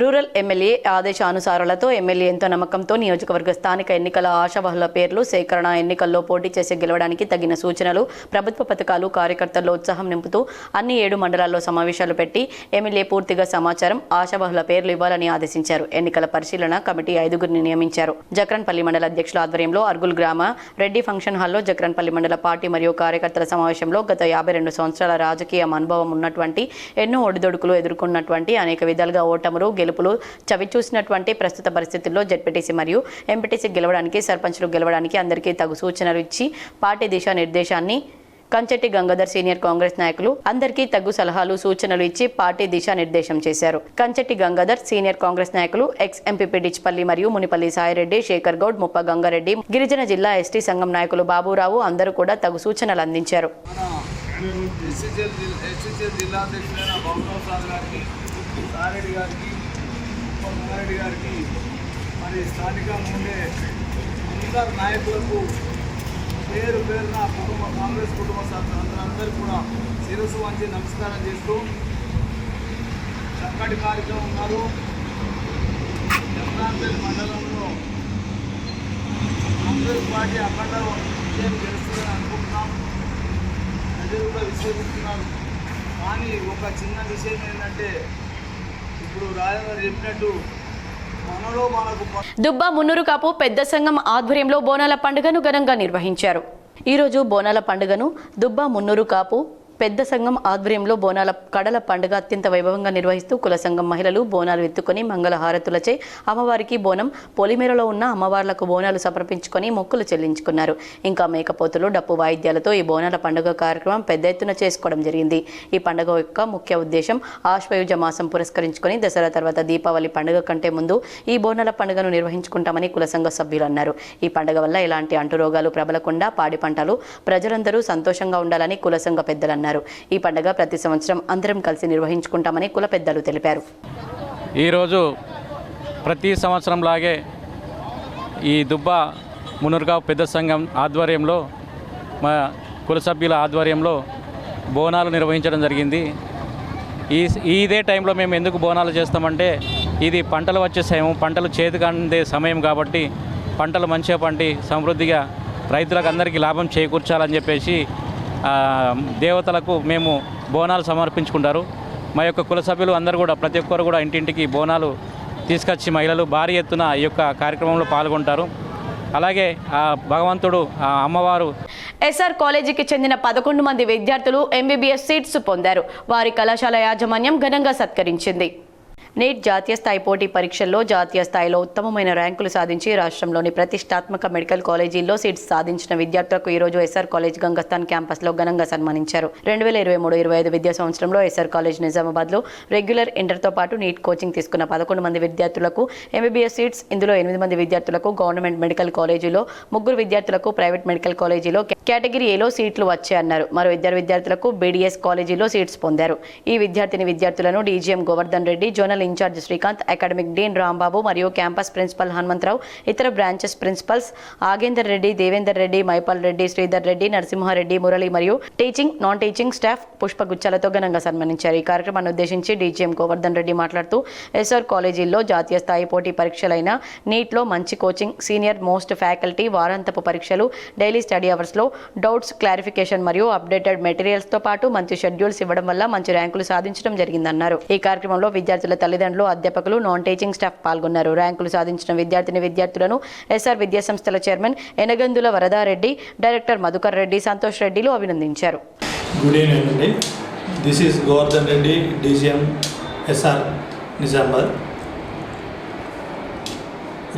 రూరల్ ఎమ్మెల్యే ఆదేశానుసారాలతో ఎమ్మెల్యే ఎంతో నమ్మకంతో నియోజకవర్గ స్థానిక ఎన్నికల ఆశావహుల పేర్లు సేకరణ, ఎన్నికల్లో పోటీ చేసి గెలవడానికి తగిన సూచనలు, ప్రభుత్వ పథకాలు కార్యకర్తల్లో ఉత్సాహం నింపుతూ అన్ని 7 మండలాల్లో సమావేశాలు పెట్టి ఎమ్మెల్యే పూర్తిగా సమాచారం, ఆశావహుల పేర్లు ఇవ్వాలని ఆదేశించారు. ఎన్నికల పరిశీలన కమిటీ 5గురిని నియమించారు. జక్రన్పల్లి మండల అధ్యక్షుల ఆధ్వర్యంలో అర్గుల్ గ్రామ రెడ్డి ఫంక్షన్ హాల్లో జక్రన్పల్లి మండల పార్టీ మరియు కార్యకర్తల సమావేశంలో గత 52 సంవత్సరాల రాజకీయ అనుభవం ఉన్నటువంటి, ఎన్నో ఒడిదొడుకులు ఎదుర్కొన్నటువంటి, అనేక విధాలుగా ఓటములు గెలుపులు చవిచూసినటువంటి ప్రస్తుత పరిస్థితుల్లో జెడ్పీటీసీ మరియు ఎంపీటీసీ గెలవడానికి, సర్పంచ్లు గెలవడానికి అందరికీ తగు సూచనలు ఇచ్చి పార్టీ దిశానిర్దేశాన్ని కంచెట్టి గంగాధర్ సీనియర్ కాంగ్రెస్ నాయకులు అందరికీ తగు సలహాలు సూచనలు ఇచ్చి పార్టీ దిశానిర్దేశం చేశారు. కంచెట్టి గంగాధర్ సీనియర్ కాంగ్రెస్ నాయకులు ఎక్స్ ఎంపీపీ డిచ్పల్లి మరియు మునిపల్లి సాయిరెడ్డి, శేఖర్ గౌడ్, ముప్ప గంగారెడ్డి, గిరిజన జిల్లా ఎస్టీ సంఘం నాయకులు బాబురావు అందరూ కూడా తగు సూచనలు అందించారు. మరి స్థానికంగా ఉండే అందరు నాయకులకు పేరు పేరున కాంగ్రెస్ కుటుంబ సభ్యులందరూ కూడా శిరస్సు వంచి నమస్కారం చేస్తూ చక్కటి కార్యక్రమం ఉన్నారు. జక్రాన్పల్లి మండలంలో కాంగ్రెస్ పార్టీ అఖండ విజయం గెలుస్తుందని అనుకుంటున్నాం. ప్రజలు కూడా విశ్వసిస్తున్నారు. కానీ ఒక చిన్న విషయం ఏంటంటే, ఇప్పుడు రాజేంద్ర చెప్పినట్టు దుబ్బా మున్నూరు కాపు పెద్ద సంఘం ఆధ్వర్యంలో బోనాల పండుగను ఘనంగా నిర్వహించారు. ఈరోజు బోనాల పండుగను దుబ్బా మున్నూరు కాపు పెద్ద సంఘం ఆధ్వర్యంలో బోనాల కడల పండుగ అత్యంత వైభవంగా నిర్వహిస్తూ కుల సంఘం మహిళలు బోనాలు ఎత్తుకొని మంగళ హారతులచే అమ్మవారికి బోనం పొలిమేరలో ఉన్న అమ్మవార్లకు బోనాలు సమర్పించుకొని మొక్కులు చెల్లించుకున్నారు. ఇంకా మేకపోతులు, డప్పు వాయిద్యాలతో ఈ బోనాల పండుగ కార్యక్రమం పెద్ద ఎత్తున చేసుకోవడం జరిగింది. ఈ పండుగ యొక్క ముఖ్య ఉద్దేశం ఆశ్వయుజ మాసం పురస్కరించుకొని దసరా తర్వాత దీపావళి పండుగ కంటే ముందు ఈ బోనాల పండుగను నిర్వహించుకుంటామని కుల సంఘ సభ్యులు అన్నారు. ఈ పండుగ వల్ల ఎలాంటి అంటురోగాలు ప్రబలకుండా పాడి పంటలు ప్రజలందరూ సంతోషంగా ఉండాలని కుల సంఘ పెద్దలు అన్నారు. ఈ పండుగ ప్రతి సంవత్సరం అందరం కలిసి నిర్వహించుకుంటామని కుల పెద్దలు తెలిపారు. ఈరోజు ప్రతి సంవత్సరం లాగే ఈ దుబ్బా మునుర్గా పెద్ద సంఘం ఆధ్వర్యంలో మా కుల సభ్యుల ఆధ్వర్యంలో బోనాలు నిర్వహించడం జరిగింది. ఇదే టైంలో మేము ఎందుకు బోనాలు చేస్తామంటే, ఇది పంటలు వచ్చే సమయం, పంటలు చేతికి అందే సమయం కాబట్టి పంటలు మంచిగా పండి సమృద్ధిగా రైతులకు అందరికీ లాభం చేకూర్చాలని చెప్పేసి దేవతలకు మేము బోనాలు సమర్పించుకుంటారు. మా యొక్క కుల సభ్యులు అందరూ కూడా ప్రతి ఒక్కరు కూడా ఇంటింటికి బోనాలు తీసుకొచ్చి మహిళలు భారీ ఎత్తున ఈ యొక్క కార్యక్రమంలో పాల్గొంటారు. అలాగే ఆ భగవంతుడు ఆ అమ్మవారు ఎస్ఆర్ కాలేజీకి చెందిన 11 మంది విద్యార్థులు ఎంబీబీఎస్ సీట్స్ పొందారు. వారి కళాశాల యాజమాన్యం ఘనంగా సత్కరించింది. నీట్ జాతీయ స్థాయి పోటీ పరీక్షల్లో జాతీయ స్థాయిలో ఉత్తమమైన ర్యాంకులు సాధించి రాష్ట్రంలోని ప్రతిష్టాత్మక మెడికల్ కాలేజీల్లో సీట్స్ సాధించిన విద్యార్థులకు ఈరోజు ఎస్ఆర్ కాలేజ్ గంగస్థాన్ క్యాంపస్లో ఘనంగా సన్మానించారు. 2023-25 విద్యా సంవత్సరంలో ఎస్ఆర్ కాలేజ్ నిజామాబాద్లో రెగ్యులర్ ఇంటర్తో పాటు నీట్ కోచింగ్ తీసుకున్న 11 మంది విద్యార్థులకు ఎంబీబీఎస్ సీట్స్, ఇందులో 8 మంది విద్యార్థులకు గవర్నమెంట్ మెడికల్ కాలేజీలో, 3 విద్యార్థులకు ప్రైవేట్ మెడికల్ కాలేజీలో కేటగిరీ ఏలో సీట్లు వచ్చాయన్నారు. మరో 2 విద్యార్థులకు బీడీఎస్ కాలేజీలో సీట్స్ పొందారు. ఈ విద్యార్థులను DGM Govardhan Reddy, zonal incharge Srikanth, academic dean Rambabu మరియు క్యాంపస్ ప్రిన్సిపల్ హనుమంతరావు, ఇతర బ్రాంచెస్ ప్రిన్సిపల్స్ ఆగేందర్ రెడ్డి, దేవేందర్ రెడ్డి, మైపాల్ రెడ్డి, శ్రీధర్ రెడ్డి, నరసింహారెడ్డి, మురళి మరియు టీచింగ్, నాన్ టీచింగ్ స్టాఫ్ పుష్పగుచ్చాలతో ఘనంగా సన్మానించారు. ఈ కార్యక్రమాన్ని ఉద్దేశించి డీజీఎం గోవర్ధన్ రెడ్డి మాట్లాడుతూ, ఎస్ఆర్ కాలేజీల్లో జాతీయ స్థాయి పోటీ పరీక్షలైన నీట్లో మంచి కోచింగ్, సీనియర్ మోస్ట్ ఫ్యాకల్టీ, వారాంతపు పరీక్షలు, డైలీ స్టడీ అవర్స్లో డౌట్స్ క్లారిఫికేషన్ మరియు అప్డేటెడ్ మెటీరియల్స్తో పాటు మంచి షెడ్యూల్స్ ఇవ్వడం వల్ల మంచి ర్యాంకులు సాధించడం జరిగిందన్నారు. ఈ కార్యక్రమంలో విద్యార్థుల తల్లిదండ్రులు, అధ్యాపకులు, నాన్ టీచింగ్ స్టాఫ్ పాల్గొన్నారు. ర్యాంకులు సాధించిన విద్యార్థులను ఎస్ఆర్ విద్యా సంస్థల చైర్మన్ ఎనగందుల వరదారెడ్డి, డైరెక్టర్ మధుకర్ రెడ్డి, సంతోష్ రెడ్డిలు అభినందించారు. గుడ్ ఈవినింగ్ అండి. This is Govardhan Reddy, DGM SR Nizamabad.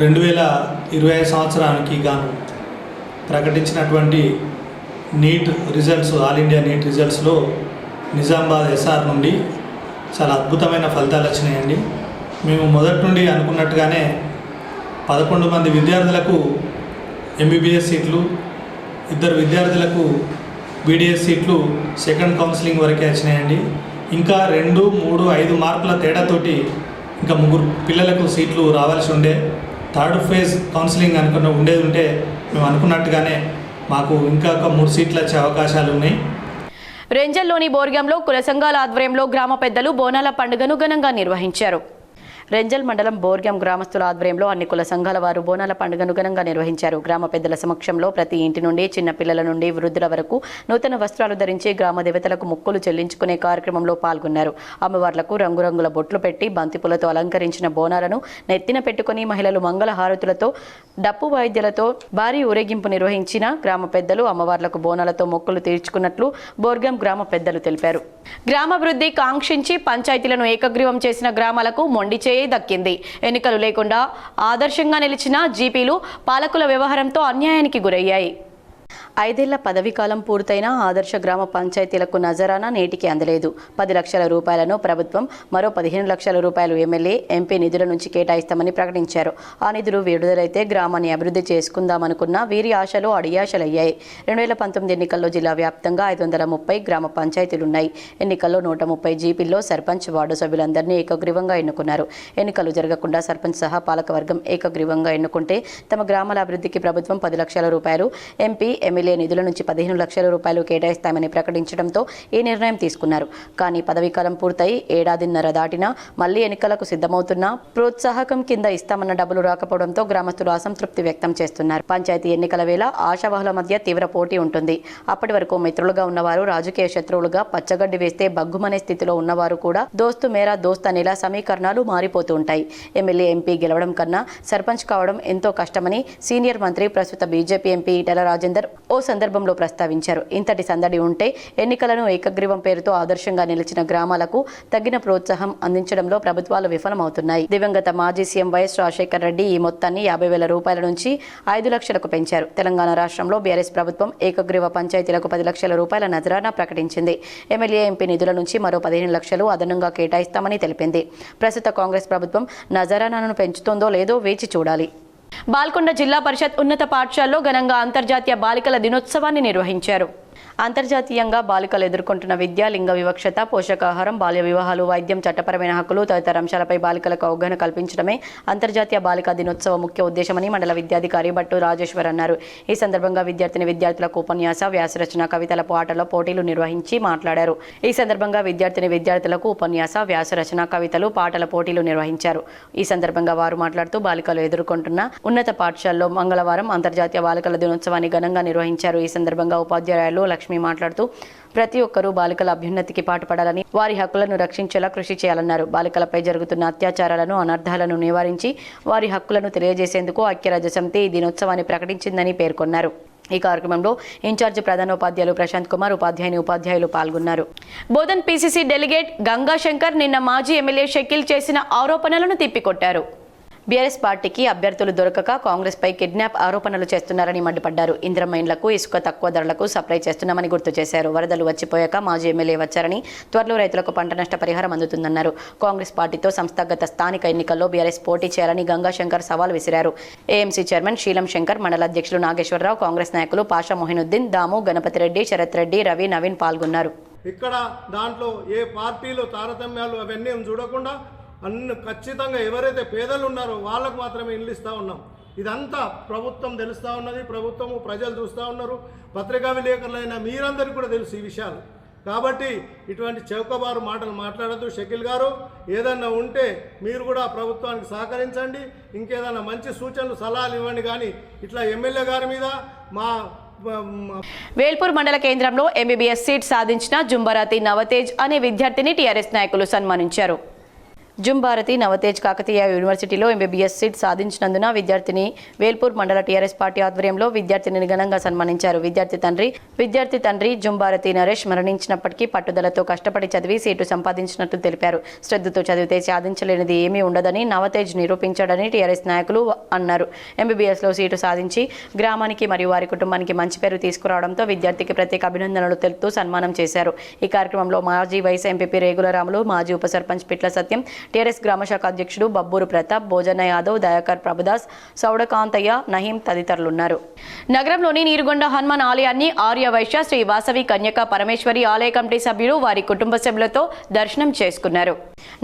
2020 సంవత్సరానికి గాను ప్రకటించినటువంటి NEET results, all India NEET రిజల్ట్స్లో నిజామాబాద్ ఎస్ఆర్ నుండి చాలా అద్భుతమైన ఫలితాలు వచ్చినాయండి. మేము మొదటి నుండి అనుకున్నట్టుగానే 11 మంది విద్యార్థులకు ఎంబీబీఎస్ సీట్లు, 2 విద్యార్థులకు బీడీఎస్ సీట్లు సెకండ్ కౌన్సిలింగ్ వరకే వచ్చినాయండి. ఇంకా 2, 3, 5 మార్కుల తేడాతోటి ఇంకా 3 పిల్లలకు సీట్లు రావాల్సి ఉండే. థర్డ్ ఫేజ్ కౌన్సిలింగ్ ఉండేది ఉంటే మేము అనుకున్నట్టుగానే మాకు ఇంకా 3 సీట్లు వచ్చే అవకాశాలు ఉన్నాయి. రెంజల్లోని బోర్గంలో కుల సంఘాల ఆధ్వర్యంలో గ్రామ పెద్దలు బోనాల పండుగను ఘనంగా నిర్వహించారు. రెంజల్ మండలం బోర్గం గ్రామస్తుల ఆధ్వర్యంలో అన్ని కుల సంఘాల వారు బోనాల పండుగను ఘనంగా నిర్వహించారు. గ్రామ పెద్దల సమక్షంలో ప్రతి ఇంటి నుండి చిన్న పిల్లల నుండి వృద్ధుల వరకు నూతన వస్త్రాలు ధరించి గ్రామ దేవతలకు మొక్కులు చెల్లించుకునే కార్యక్రమంలో పాల్గొన్నారు. అమ్మవార్లకు రంగురంగుల బొట్లు పెట్టి బంతిపూలతో అలంకరించిన బోనాలను నెత్తిన పెట్టుకుని మహిళలు మంగళ హారతులతో డప్పు వాయిద్యాలతో భారీ ఊరేగింపు నిర్వహించిన గ్రామ పెద్దలు అమ్మవార్లకు బోనాలతో మొక్కులు తీర్చుకున్నట్లు బోర్గం గ్రామ పెద్దలు తెలిపారు. గ్రామాభివృద్ధి కాంక్షించి పంచాయతీలను ఏకగ్రీవం చేసిన గ్రామాలకు మొండి చేయి దక్కింది. ఎన్నికలు లేకుండా ఆదర్శంగా నిలిచిన జీపీలు పాలకుల వ్యవహారంతో అన్యాయానికి గురయ్యాయి. 5 ఏళ్ల పదవీ కాలం పూర్తయిన ఆదర్శ గ్రామ పంచాయతీలకు నజరానా నేటికి అందలేదు. 10 లక్షల రూపాయలను ప్రభుత్వం, మరో 15 లక్షల రూపాయలు ఎమ్మెల్యే, ఎంపీ నిధుల నుంచి కేటాయిస్తామని ప్రకటించారు. ఆ నిధులు విడుదలైతే గ్రామాన్ని అభివృద్ధి చేసుకుందామనుకున్న వీరి ఆశలు అడియాశలయ్యాయి. 2019 ఎన్నికల్లో జిల్లా వ్యాప్తంగా 530 గ్రామ పంచాయతీలున్నాయి. ఎన్నికల్లో 130 జీపీల్లో సర్పంచ్, వార్డు సభ్యులందరినీ ఏకగ్రీవంగా ఎన్నుకున్నారు. ఎన్నికలు జరగకుండా సర్పంచ్ సహా పాలకవర్గం ఏకగ్రీవంగా ఎన్నుకుంటే తమ గ్రామాల అభివృద్ధికి ప్రభుత్వం 10 లక్షల రూపాయలు, ఎంపీ, ఎమ్మెల్యే నిధుల నుంచి 15 లక్షల రూపాయలు కేటాయిస్తామని ప్రకటించడంతో ఈ నిర్ణయం తీసుకున్నారు. కానీ పదవీకాలం పూర్తయి 1.5 ఏళ్ల దాటినా మళ్లీ ఎన్నికలకు సిద్ధమవుతున్నా ప్రోత్సాహకం కింద ఇస్తామన్న డబ్బులు రాకపోవడంతో గ్రామస్తులు అసంతృప్తి వ్యక్తం చేస్తున్నారు. పంచాయతీ ఎన్నికల వేళ ఆశావహుల మధ్య తీవ్ర పోటీ ఉంటుంది. అప్పటి వరకు మిత్రులుగా ఉన్నవారు రాజకీయ శత్రువులుగా పచ్చగడ్డి వేస్తే బగ్గుమనే స్థితిలో ఉన్నవారు కూడా దోస్తు మేరా దోస్త్ అనేలా సమీకరణాలు మారిపోతూ ఉంటాయి. ఎమ్మెల్యే, ఎంపీ గెలవడం కన్నా సర్పంచ్ కావడం ఎంతో కష్టమని సీనియర్ మంత్రి, ప్రస్తుత బీజేపీ ఎంపీ ఈటెల రాజేందర్ ఓ సందర్భంలో ప్రస్తావించారు. ఇంతటి సందడి ఉంటే ఎన్నికలను ఏకగ్రీవం పేరుతో ఆదర్శంగా నిలిచిన గ్రామాలకు తగిన ప్రోత్సాహం అందించడంలో ప్రభుత్వాలు విఫలమవుతున్నాయి. దివంగత మాజీ సీఎం వైఎస్ రాజశేఖర్ రెడ్డి ఈ మొత్తాన్ని 50,000 రూపాయల నుంచి 5 లక్షలకు పెంచారు. తెలంగాణ రాష్ట్రంలో బీఆర్ఎస్ ప్రభుత్వం ఏకగ్రీవ పంచాయతీలకు 10 లక్షల రూపాయల నజరానా ప్రకటించింది. ఎమ్మెల్యే, ఎంపీ నిధుల నుంచి మరో 15 లక్షలు అదనంగా కేటాయిస్తామని తెలిపింది. ప్రస్తుత కాంగ్రెస్ ప్రభుత్వం నజరానాను పెంచుతోందో లేదో వేచి చూడాలి. బాల్కొండ జిల్లా పరిషత్ ఉన్నత పాఠశాలలో ఘనంగా అంతర్జాతీయ బాలికల దినోత్సవాన్ని నిర్వహించారు. అంతర్జాతీయంగా బాలికలు ఎదుర్కొంటున్న విద్య, లింగ వివక్షత, పోషకాహారం, బాల్య వివాహాలు, వైద్యం, చట్టపరమైన హక్కులు తదితర అంశాలపై బాలికలకు అవగాహన కల్పించడమే అంతర్జాతీయ బాలికా దినోత్సవ ముఖ్య ఉద్దేశమని మండల విద్యాధికారి భట్టు రాజేశ్వర్ అన్నారు. ఈ సందర్భంగా విద్యార్థులకు ఉపన్యాస, వ్యాసరచన, కవితల పాటల పోటీలు నిర్వహించి మాట్లాడారు. ఈ సందర్భంగా విద్యార్థులకు ఉపన్యాస, వ్యాసరచన, కవితలు, పాటల పోటీలు నిర్వహించారు. ఈ సందర్భంగా వారు మాట్లాడుతూ బాలికలు ఎదుర్కొంటున్న ఉన్నత పాఠశాలలో మంగళవారం అంతర్జాతీయ బాలికల దినోత్సవాన్ని ఘనంగా నిర్వహించారు. ఈ సందర్భంగా ఉపాధ్యాయులు లక్ష్మి మాట్లాడుతూ ప్రతి ఒక్కరూ బాలికల అభ్యున్నతికి పాటుపడాలని, వారి హక్కులను రక్షించేలా కృషి చేయాలన్నారు. బాలికలపై జరుగుతున్న అత్యాచారాలను, అనర్థాలను నివారించి వారి హక్కులను తెలియజేసేందుకు ఐక్యరాజ్యసమితి ఈ దినోత్సవాన్ని ప్రకటించిందని పేర్కొన్నారు. ఈ కార్యక్రమంలో ఇన్ఛార్జి ప్రధానోపాధ్యాయులు ప్రశాంత్ కుమార్, ఉపాధ్యాయులు పాల్గొన్నారు. బోధన్ పీసీసీ డెలిగేట్ గంగాశంకర్ నిన్న మాజీ ఎమ్మెల్యే షకీల్ చేసిన ఆరోపణలను తిప్పికొట్టారు. బీఆర్ఎస్ పార్టీకి అభ్యర్థులు దొరకక కాంగ్రెస్ పై కిడ్నాప్ ఆరోపణలు చేస్తున్నారని మండిపడ్డారు. ఇంద్రమ్మ ఇండ్లకు ఇసుక తక్కువ ధరలకు సప్లై చేస్తున్నామని గుర్తు చేశారు. వరదలు వచ్చిపోయాక మాజీ ఎమ్మెల్యే వచ్చారని, త్వరలో రైతులకు పంట నష్ట పరిహారం అందుతుందన్నారు. కాంగ్రెస్ పార్టీతో సంస్థాగత స్థానిక ఎన్నికల్లో బీఆర్ఎస్ పోటీ చేయాలని గంగాశంకర్ సవాల్ విసిరారు. ఏఎంసీ చైర్మన్ శీలం శంకర్, మండల అధ్యక్షులు నాగేశ్వరరావు, కాంగ్రెస్ నాయకులు పాషా మొహినుద్దీన్, దాము, గణపతి రెడ్డి, శరత్ రెడ్డి, రవి, నవీన్ పాల్గొన్నారు. ఇక్కడ దాంట్లో ఏ పార్టీలు తారతమ్యాలు అవన్నీ చూడకుండా ఖచ్చితంగా ఎవరైతే పేదలు ఉన్నారో వాళ్ళకు మాత్రమే ఇల్లు ఇస్తూ ఉన్నాం. ఇదంతా ప్రభుత్వం తెలుస్తూ ఉన్నది, ప్రభుత్వము ప్రజలు చూస్తూ ఉన్నారు, పత్రికా విలేకరులైన మీరందరికీ కూడా తెలుసు ఈ విషయాలు. కాబట్టి ఇటువంటి చౌకబారు మాటలు మాట్లాడద్దు. షకీల్ గారు, ఏదన్నా ఉంటే మీరు కూడా ప్రభుత్వానికి సహకరించండి, ఇంకేదన్నా మంచి సూచనలు, సలహాలు ఇవ్వండి. కానీ ఇట్లా ఎమ్మెల్యే గారి మీద వేల్పూర్ మండల కేంద్రంలో ఎంబీబీఎస్ సీట్ సాధించిన జుంబారతి నవతేజ్ అనే విద్యార్థిని టీఆర్ఎస్ నాయకులు సన్మానించారు. జుంబారతి నవతేజ్ కాకతీయ యూనివర్సిటీలో ఎంబీబీఎస్ సీట్ సాధించినందున విద్యార్థిని వేల్పూర్ మండల టీఆర్ఎస్ పార్టీ ఆధ్వర్యంలో విద్యార్థిని ఘనంగా సన్మానించారు. విద్యార్థి తండ్రి జుంబారతి నరేష్ మరణించినప్పటికీ పట్టుదలతో కష్టపడి చదివి సీటు సంపాదించినట్లు తెలిపారు. శ్రద్ధతో చదివితే సాధించలేనిది ఏమీ ఉండదని నవతేజ్ నిరూపించాడని టీఆర్ఎస్ నాయకులు అన్నారు. ఎంబీబీఎస్లో సీటు సాధించి గ్రామానికి మరియు వారి కుటుంబానికి మంచి పేరు తీసుకురావడంతో విద్యార్థికి ప్రత్యేక అభినందనలు తెలుపుతూ సన్మానం చేశారు. ఈ కార్యక్రమంలో మాజీ వైస్ ఎంపీపీ రేగుల రాములు, మాజీ ఉప సర్పంచ్ పిట్ల సత్యం, టీఆర్ఎస్ గ్రామశాఖ అధ్యక్షుడు బబ్బూరు ప్రతాప్, భోజన యాదవ్, దయాకర్ ప్రభుదాస్, సౌడకాంతయ్య, నహీం తదితరులున్నారు. నగరంలోని నీరుగొండ హనుమాన్ ఆలయాన్ని ఆర్య వైశ్య శ్రీ వాసవి కన్యకా పరమేశ్వరి ఆలయ కమిటీ సభ్యులు వారి కుటుంబ సభ్యులతో దర్శనం చేసుకున్నారు.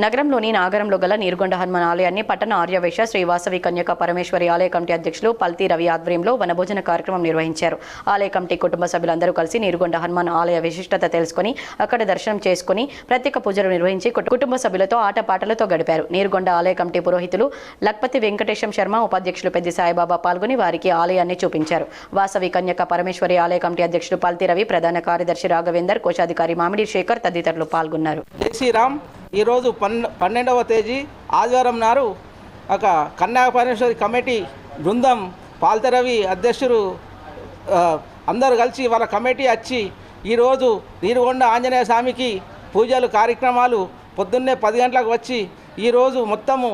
నగరంలోని నాగరంలో గల నీరుగొండ హనుమాన్ ఆలయాన్ని పట్టణ ఆర్య వైశ్య శ్రీ వాసవి కన్యకా పరమేశ్వరి ఆలయ కమిటీ అధ్యక్షులు పల్తి రవి ఆధ్వర్యంలో వనభోజన కార్యక్రమం నిర్వహించారు. ఆలయ కమిటీ కుటుంబ సభ్యులందరూ కలిసి నీరుగొండ హనుమాన్ ఆలయ విశిష్టత తెలుసుకుని అక్కడ దర్శనం చేసుకుని ప్రత్యేక పూజలు నిర్వహించి కుటుంబ సభ్యులతో ఆటపాటలు పాటలతో గడిపారు. నీరుగొండ ఆలయ కమిటీ పురోహితులు లక్పతి వెంకటేశం శర్మ, ఉపాధ్యక్షులు పెద్ది సాయిబాబా పాల్గొని వారికి ఆలయాన్ని చూపించారు. వాసవి కన్యక పరమేశ్వరి ఆలయ కమిటీ అధ్యక్షులు పల్తి రవి, ప్రధాన కార్యదర్శి రాఘవేందర్, కోశాధికారి మామిడి శేఖర్ తదితరులు పాల్గొన్నారు. జై శ్రీరామ్. ఈరోజు 12వ తేదీ ఆదివారం నాడు ఒక కన్యక పరమేశ్వరి కమిటీ బృందం పాల్తి రవి అధ్యక్షుడు అందరూ కలిసి వాళ్ళ కమిటీ వచ్చి ఈరోజు నీరుగొండ ఆంజనేయ స్వామికి పూజలు కార్యక్రమాలు పొద్దున్నే 10 గంటలకు వచ్చి ఈరోజు మొత్తము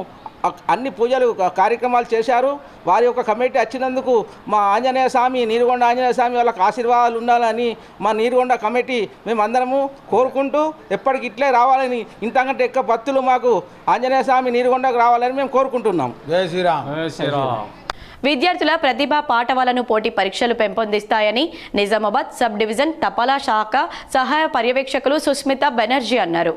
అన్ని పూజలు కార్యక్రమాలు చేశారు. వారి యొక్క కమిటీ వచ్చినందుకు మా ఆంజనేయ స్వామి, నీరుగొండ ఆంజనేయ స్వామి వాళ్ళకి ఆశీర్వాదాలు ఉండాలని మా నీరుగొండ కమిటీ మేమందరము కోరుకుంటూ ఎప్పటికి ఇట్లే రావాలని, ఇంతకంటే ఎక్కువ భక్తులు మాకు ఆంజనేయ స్వామి నీరుగొండకు రావాలని మేము కోరుకుంటున్నాం. జై శ్రీరామ్. జై శ్రీరామ్. విద్యార్థుల ప్రతిభా పాఠవాలను పోటీ పరీక్షలు పెంపొందిస్తాయని నిజామాబాద్ సబ్ డివిజన్ తపాలా శాఖ సహాయ పర్యవేక్షకులు సుస్మిత బెనర్జీ అన్నారు.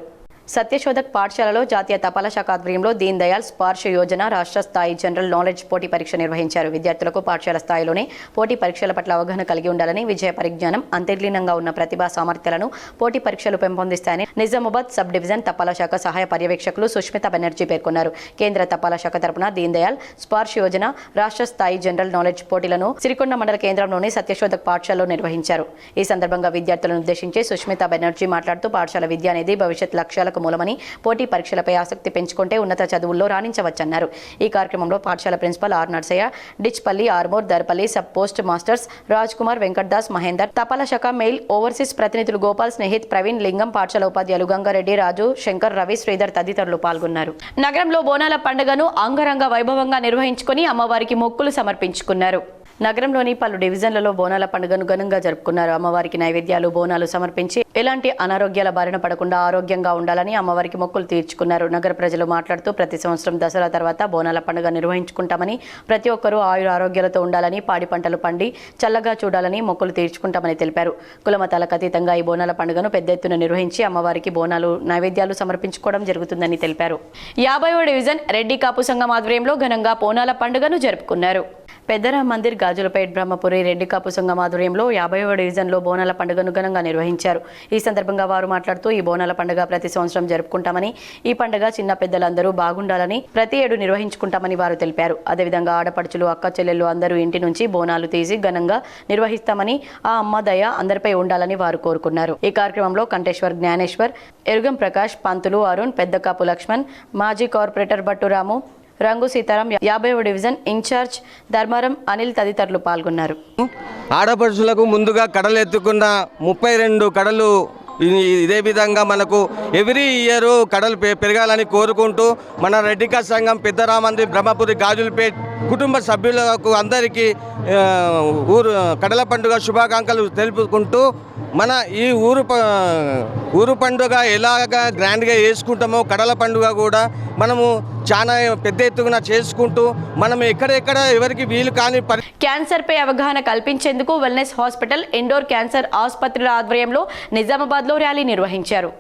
సత్యశోధక్ పాఠశాలలో జాతీయ తపాలా శాఖ ఆధ్వర్యంలో దీన్ దయాళ్ స్పార్శ యోజన రాష్ట్ర స్థాయి జనరల్ నాలెడ్జ్ పోటీ పరీక్ష నిర్వహించారు. విద్యార్థులకు పాఠశాల స్థాయిలోనే పోటీ పరీక్షల పట్ల అవగాహన కలిగి ఉండాలని, విజయ పరిజ్ఞానం అంతర్లీనంగా ఉన్న ప్రతిభా సామర్థ్యాలను పోటీ పరీక్షలు పెంపొందిస్తాయని నిజామాబాద్ సబ్ డివిజన్ తపాలా శాఖ సహాయ పర్యవేక్షకులు సుష్మిత బెనర్జీ పేర్కొన్నారు. కేంద్ర తపాలా శాఖ తరపున దీన్ దయాళ్ స్పార్శ యోజన రాష్ట్ర స్థాయి జనరల్ నాలెడ్జ్ పోటీలను సిరికొండ మండల కేంద్రంలోని సత్యశోధక్ పాఠశాలలో నిర్వహించారు. ఈ సందర్భంగా విద్యార్థులను ఉద్దేశించి సుష్మిత బెనర్జీ మాట్లాడుతూ పాఠశాల విద్య అనేది భవిష్యత్ లక్ష్యాల మూలమని, పోటీ పరీక్షలపై ఆసక్తి పెంచుకుంటే ఉన్నత చదువుల్లో రాణించవచ్చన్నారు. ఈ కార్యక్రమంలో పాఠశాల principal R Narsaiah, Dichpally, Armoor, Darpally sub post masters Raj Kumar, Venkatdas, Mahender, తపాలా శాఖ మెయిల్ ఓవర్సీస్ ప్రతినిధులు గోపాల్, స్నేహిత్, ప్రవీణ్, లింగం, పాఠశాల ఉపాధ్యాయులు గంగారెడ్డి, రాజు, శంకర్, రవి, శ్రీధర్ తదితరులు పాల్గొన్నారు. నగరంలో బోనాల పండుగను అంగరంగ వైభవంగా నిర్వహించుకుని అమ్మవారికి మొక్కులు సమర్పించుకున్నారు. నగరంలోని పలు డివిజన్లలో బోనాల పండుగను ఘనంగా జరుపుకున్నారు. అమ్మవారికి నైవేద్యాలు, బోనాలు సమర్పించి ఎలాంటి అనారోగ్యాల బారిన పడకుండా ఆరోగ్యంగా ఉండాలని అమ్మవారికి మొక్కులు తీర్చుకున్నారు. నగర ప్రజలు మాట్లాడుతూ ప్రతి సంవత్సరం దసరా తర్వాత బోనాల పండుగ నిర్వహించుకుంటామని, ప్రతి ఒక్కరూ ఆయుర ఆరోగ్యాలతో ఉండాలని, పాడి పంటలు పండి చల్లగా చూడాలని మొక్కులు తీర్చుకుంటామని తెలిపారు. కులమతాలకు అతీతంగా ఈ బోనాల పండుగను పెద్ద ఎత్తున నిర్వహించి అమ్మవారికి బోనాలు, నైవేద్యాలు సమర్పించుకోవడం జరుగుతుందని తెలిపారు. 50వ డివిజన్ రెడ్డి కాపు సంఘం ఆధ్వర్యంలో ఘనంగా బోనాల పండుగను జరుపుకున్నారు. పెద్దరామ్ మందిర్, గాజులపేట్, బ్రహ్మపురి రెడ్డి కాపు సంఘం ఆధ్వర్యంలో 50వ డివిజన్లో బోనాల పండుగను ఘనంగా నిర్వహించారు. ఈ సందర్భంగా వారు మాట్లాడుతూ ఈ బోనాల పండుగ ప్రతి సంవత్సరం జరుపుకుంటామని, ఈ పండుగ చిన్న పెద్దలందరూ బాగుండాలని ప్రతి ఏడు నిర్వహించుకుంటామని వారు తెలిపారు. అదేవిధంగా ఆడపడుచులు, అక్క చెల్లెళ్ళు అందరూ ఇంటి నుంచి బోనాలు తీసి ఘనంగా నిర్వహిస్తామని, ఆ అమ్మ దయ అందరిపై ఉండాలని వారు కోరుకున్నారు. ఈ కార్యక్రమంలో కంటేశ్వర్ జ్ఞానేశ్వర్, ఎరుగం ప్రకాష్, పంతులు అరుణ్, పెద్దకాపు లక్ష్మణ్, మాజీ కార్పొరేటర్ బట్టురాము, రంగు సీతారాం, 50వ డివిజన్ ఇన్ఛార్జ్ ధర్మారం అనిల్ తదితరులు పాల్గొన్నారు. ఆడపడుచులకు ముందుగా కడలు ఎత్తుకున్న 32 కడలు ఇదే విధంగా మనకు ఎవ్రీ ఇయర్ కడలు పెరగాలని కోరుకుంటూ మన రెడ్డికా సంఘం పెద్దరామంది బ్రహ్మపురి గాజులపేట్ కుటుంబ సభ్యులకు అందరికీ కడల పండుగ శుభాకాంక్షలు తెలుపుకుంటూ మన ఈ ఊరు పండుగ ఎలాగా గ్రాండ్గా చేసుకుంటామో కడల పండుగ కూడా మనము చాలా పెద్ద ఎత్తున చేసుకుంటూ మనం ఎక్కడెక్కడ ఎవరికి వీలు కాని క్యాన్సర్ పై అవగాహన కల్పించేందుకు వెల్నెస్ హాస్పిటల్, ఇండోర్ క్యాన్సర్ ఆసుపత్రుల ఆధ్వర్యంలో నిజామాబాద్లో ర్యాలీ నిర్వహించారు.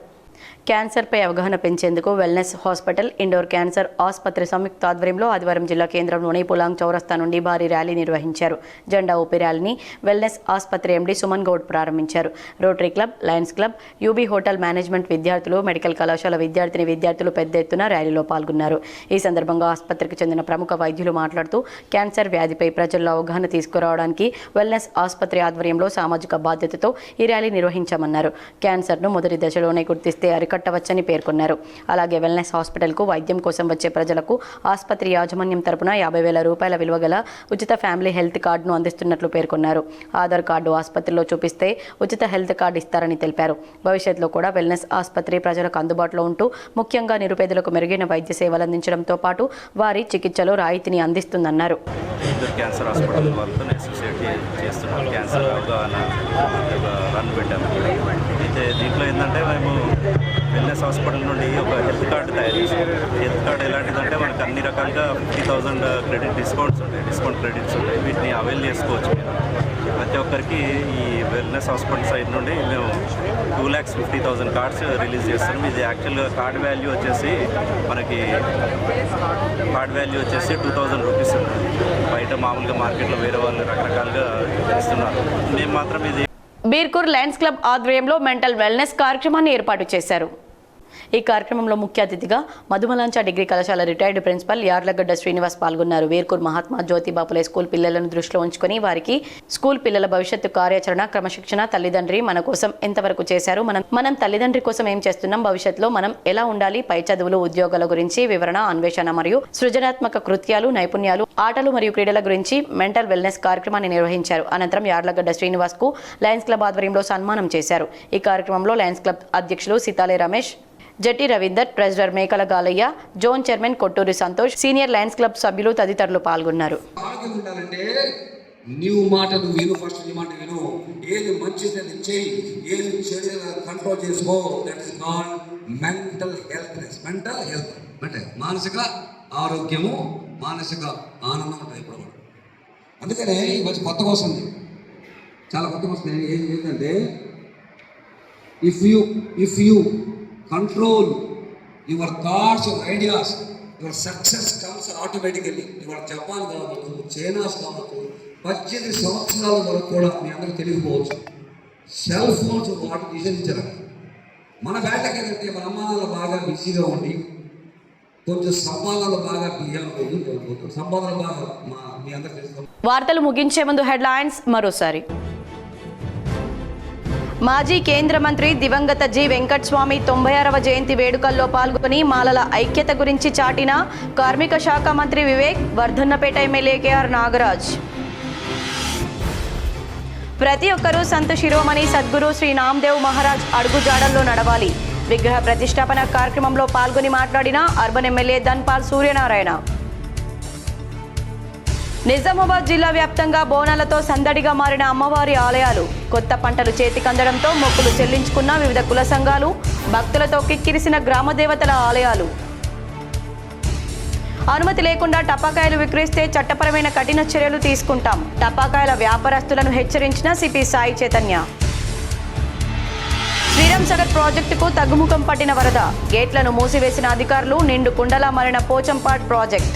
క్యాన్సర్పై అవగాహన పెంచేందుకు వెల్నెస్ హాస్పిటల్, ఇండోర్ క్యాన్సర్ ఆసుపత్రి సంయుక్త ఆధ్వర్యంలో ఆదివారం జిల్లా కేంద్రంలోని పులాంగ్ చౌరస్తా నుండి భారీ ర్యాలీ నిర్వహించారు. జెండా ఊపి ర్యాలీని వెల్నెస్ ఆసుపత్రి ఎండీ సుమన్ గౌడ్ ప్రారంభించారు. Rotary club, Lions club, UB hotel management విద్యార్థులు, మెడికల్ కళాశాల విద్యార్థులు పెద్ద ఎత్తున ర్యాలీలో పాల్గొన్నారు. ఈ సందర్భంగా ఆసుపత్రికి చెందిన ప్రముఖ వైద్యులు మాట్లాడుతూ క్యాన్సర్ వ్యాధిపై ప్రజల్లో అవగాహన తీసుకురావడానికి వెల్నెస్ ఆసుపత్రి ఆధ్వర్యంలో సామాజిక బాధ్యతతో ఈ ర్యాలీ నిర్వహించామన్నారు. క్యాన్సర్ను మొదటి దశలోనే గుర్తిస్తే కట్టవచ్చని పేర్కొన్నారు. అలాగే వెల్నెస్ హాస్పిటల్కు వైద్యం కోసం వచ్చే ప్రజలకు ఆసుపత్రి యాజమాన్యం తరపున 50,000 రూపాయల విలువ గల ఉచిత ఫ్యామిలీ హెల్త్ కార్డును అందిస్తున్నట్లు పేర్కొన్నారు. ఆధార్ కార్డు ఆసుపత్రిలో చూపిస్తే ఉచిత హెల్త్ కార్డు ఇస్తారని తెలిపారు. భవిష్యత్తులో కూడా వెల్నెస్ ఆసుపత్రి ప్రజలకు అందుబాటులో ఉంటూ ముఖ్యంగా నిరుపేదలకు మెరుగైన వైద్య సేవలు అందించడంతో పాటు వారి చికిత్సలో రాయితీని అందిస్తుందన్నారు. క్యాన్సర్ హాస్పిటల్ వాళ్ళతో అసోసియేట్ చేస్తున్నాం. క్యాన్సర్ అవగాహన రన్ పెట్టాము. అయితే దీంట్లో ఏంటంటే మేము వెల్నెస్ హాస్పిటల్ నుండి ఒక హెల్త్ కార్డు తయారు చేసాం. హెల్త్ కార్డు ఎలాంటిదంటే మనకు అన్ని రకాలుగా 50,000 క్రెడిట్ డిస్కౌంట్స్ క్రెడిట్స్ ఉంటాయి. వీటిని అవైల్ చేసుకోవచ్చు. ప్రతి ఒక్కరికి ఈ వెల్నెస్ హాస్పిటల్ సైడ్ నుండి మేము 2,50,000 కార్డ్స్ రిలీజ్ చేస్తున్నాం. ఇది యాక్చువల్గా కార్డ్ వాల్యూ వచ్చేసి మనకి 2,000 రూపీస్ ఉంటుంది. బయట మామూలుగా మార్కెట్లో వేరే వాళ్ళు రకరకాలుగా ఇస్తున్నారు. మేము మాత్రం ఇది బీర్కూర్ లయన్స్ క్లబ్ ఆధ్వర్యంలో మెంటల్ వెల్నెస్ కార్యక్రమాన్ని ఏర్పాటు చేశారు. ఈ కార్యక్రమంలో ముఖ్య అతిథిగా మధుమలాంచ డిగ్రీ కళాశాల రిటైర్డ్ ప్రిన్సిపల్ యార్లగడ్డ శ్రీనివాస్ పాల్గొన్నారు. వేర్కూర్ మహాత్మా జ్యోతిబాపులే స్కూల్ పిల్లలను దృష్టిలో ఉంచుకొని వారికి స్కూల్ పిల్లల భవిష్యత్తు కార్యాచరణ, క్రమశిక్షణ, తల్లిదండ్రి మన కోసం ఎంతవరకు చేశారు, మనం తల్లిదండ్రి కోసం ఏం చేస్తున్నాం, భవిష్యత్తులో మనం ఎలా ఉండాలి, పై చదువులు, ఉద్యోగాల గురించి వివరణ, అన్వేషణ మరియు సృజనాత్మక కృత్యాలు, నైపుణ్యాలు, ఆటలు మరియు క్రీడల గురించి మెంటల్ వెల్నెస్ కార్యక్రమాన్ని నిర్వహించారు. అనంతరం యార్లగడ్డ శ్రీనివాస్ కు లయన్స్ క్లబ్ ఆధ్వర్యంలో సన్మానం చేశారు. ఈ కార్యక్రమంలో లయన్స్ క్లబ్ అధ్యక్షులు Sitale Ramesh, Jatti Ravinder, treasurer Mekala Galaiah, zone chairman Kotturi Santosh, senior lions club సభ్యులు తదితరులు పాల్గొన్నారు. నీవు మాటలు విను, ఫస్ట్ నీ మాట విను, ఏది మంచిది అది చేయి, ఏది చెడు కంట్రోల్ చేసుకో. That is called mental హెల్త్నెస్. Mental health అంటే మానసిక ఆరోగ్యము, మానసిక ఆనందం ఉంటుంది ఇప్పుడు. అందుకనే ఈ వచ్చి కొత్తగా వస్తుంది, చాలా కొత్తగా వస్తుంది. ఏంటంటే if you control your thoughts, your ideas, your success comes automatically. Your Japan కావచ్చు, చైనాస్ కావచ్చు, 18 సంవత్సరాల వరకు కూడా మీ అందరికీ తెలియకపోవచ్చు, సెల్ ఫోన్స్ వాటి నిషేధించారు. మన బ్యాటకి ఏంటంటే మన అమ్మానాలు బాగా బిజీగా ఉండి కొంచెం సంపాదనలు బాగా సంపాదనలు బాగా మీ అందరికీ తెలుసు. వార్తలు ముగించే ముందు హెడ్లైన్స్ మరోసారి. మాజీ కేంద్ర మంత్రి దివంగత జి వెంకటస్వామి 96వ జయంతి వేడుకల్లో పాల్గొని మాలల ఐక్యత గురించి చాటిన కార్మిక శాఖ మంత్రి వివేక్, వర్ధన్నపేట ఎమ్మెల్యే కేఆర్ నాగరాజ్. ప్రతి ఒక్కరూ సంత శిరోమణి సద్గురు శ్రీ నామదేవ్ మహారాజ్ అడుగుజాడల్లో నడవాలి. విగ్రహ ప్రతిష్టాపన కార్యక్రమంలో పాల్గొని మాట్లాడిన అర్బన్ ఎమ్మెల్యే ధన్పాల్ సూర్యనారాయణ. నిజామాబాద్ జిల్లా వ్యాప్తంగా బోనాలతో సందడిగా మారిన అమ్మవారి ఆలయాలు. కొత్త పంటలు చేతికందడంతో మొక్కులు చెల్లించుకున్న వివిధ కుల సంఘాలు, భక్తులతో కిక్కిరిసిన గ్రామ దేవతల ఆలయాలు. అనుమతి లేకుండా టపాకాయలు విక్రయిస్తే చట్టపరమైన కఠిన చర్యలు తీసుకుంటాం. టపాకాయల వ్యాపారస్తులను హెచ్చరించిన సిపి సాయి చైతన్య. శ్రీరామ్ సాగర్ ప్రాజెక్టుకు తగ్గుముఖం పట్టిన వరద. గేట్లను మూసివేసిన అధికారులు. నిండు కుండలా మారిన పోచంపాడ్ ప్రాజెక్ట్.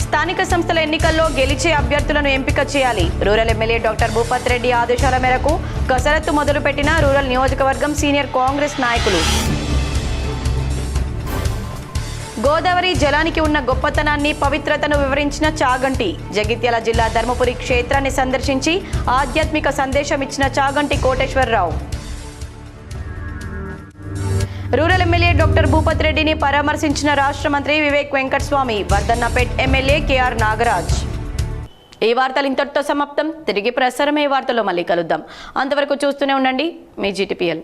స్థానిక సంస్థల ఎన్నికల్లో గెలిచే అభ్యర్థులను ఎంపిక చేయాలి. Rural MLA doctor Bhupath Reddy ఆదేశాల మేరకు కసరత్తు మొదలుపెట్టిన రూరల్ నియోజకవర్గం సీనియర్ కాంగ్రెస్ నాయకులు. గోదావరి జలానికి ఉన్న గొప్పతనాన్ని, పవిత్రతను వివరించిన చాగంటి. జగిత్యాల జిల్లా ధర్మపురి క్షేత్రాన్ని సందర్శించి ఆధ్యాత్మిక సందేశం ఇచ్చిన Chaganti Koteswararao. Rural MLA doctor Bhupath రెడ్డిని పరామర్శించిన రాష్ట్ర మంత్రి వివేక్ వెంకటస్వామి, వర్ధన్నపేట్ ఎమ్మెల్యే కేఆర్ నాగరాజ్. ఈ వార్తలు ఇంతటితో సమాప్తం. తిరిగి ప్రసారమే వార్తలో మళ్ళీ కలుద్దాం. అంతవరకు చూస్తూనే ఉండండి మీ GTPL.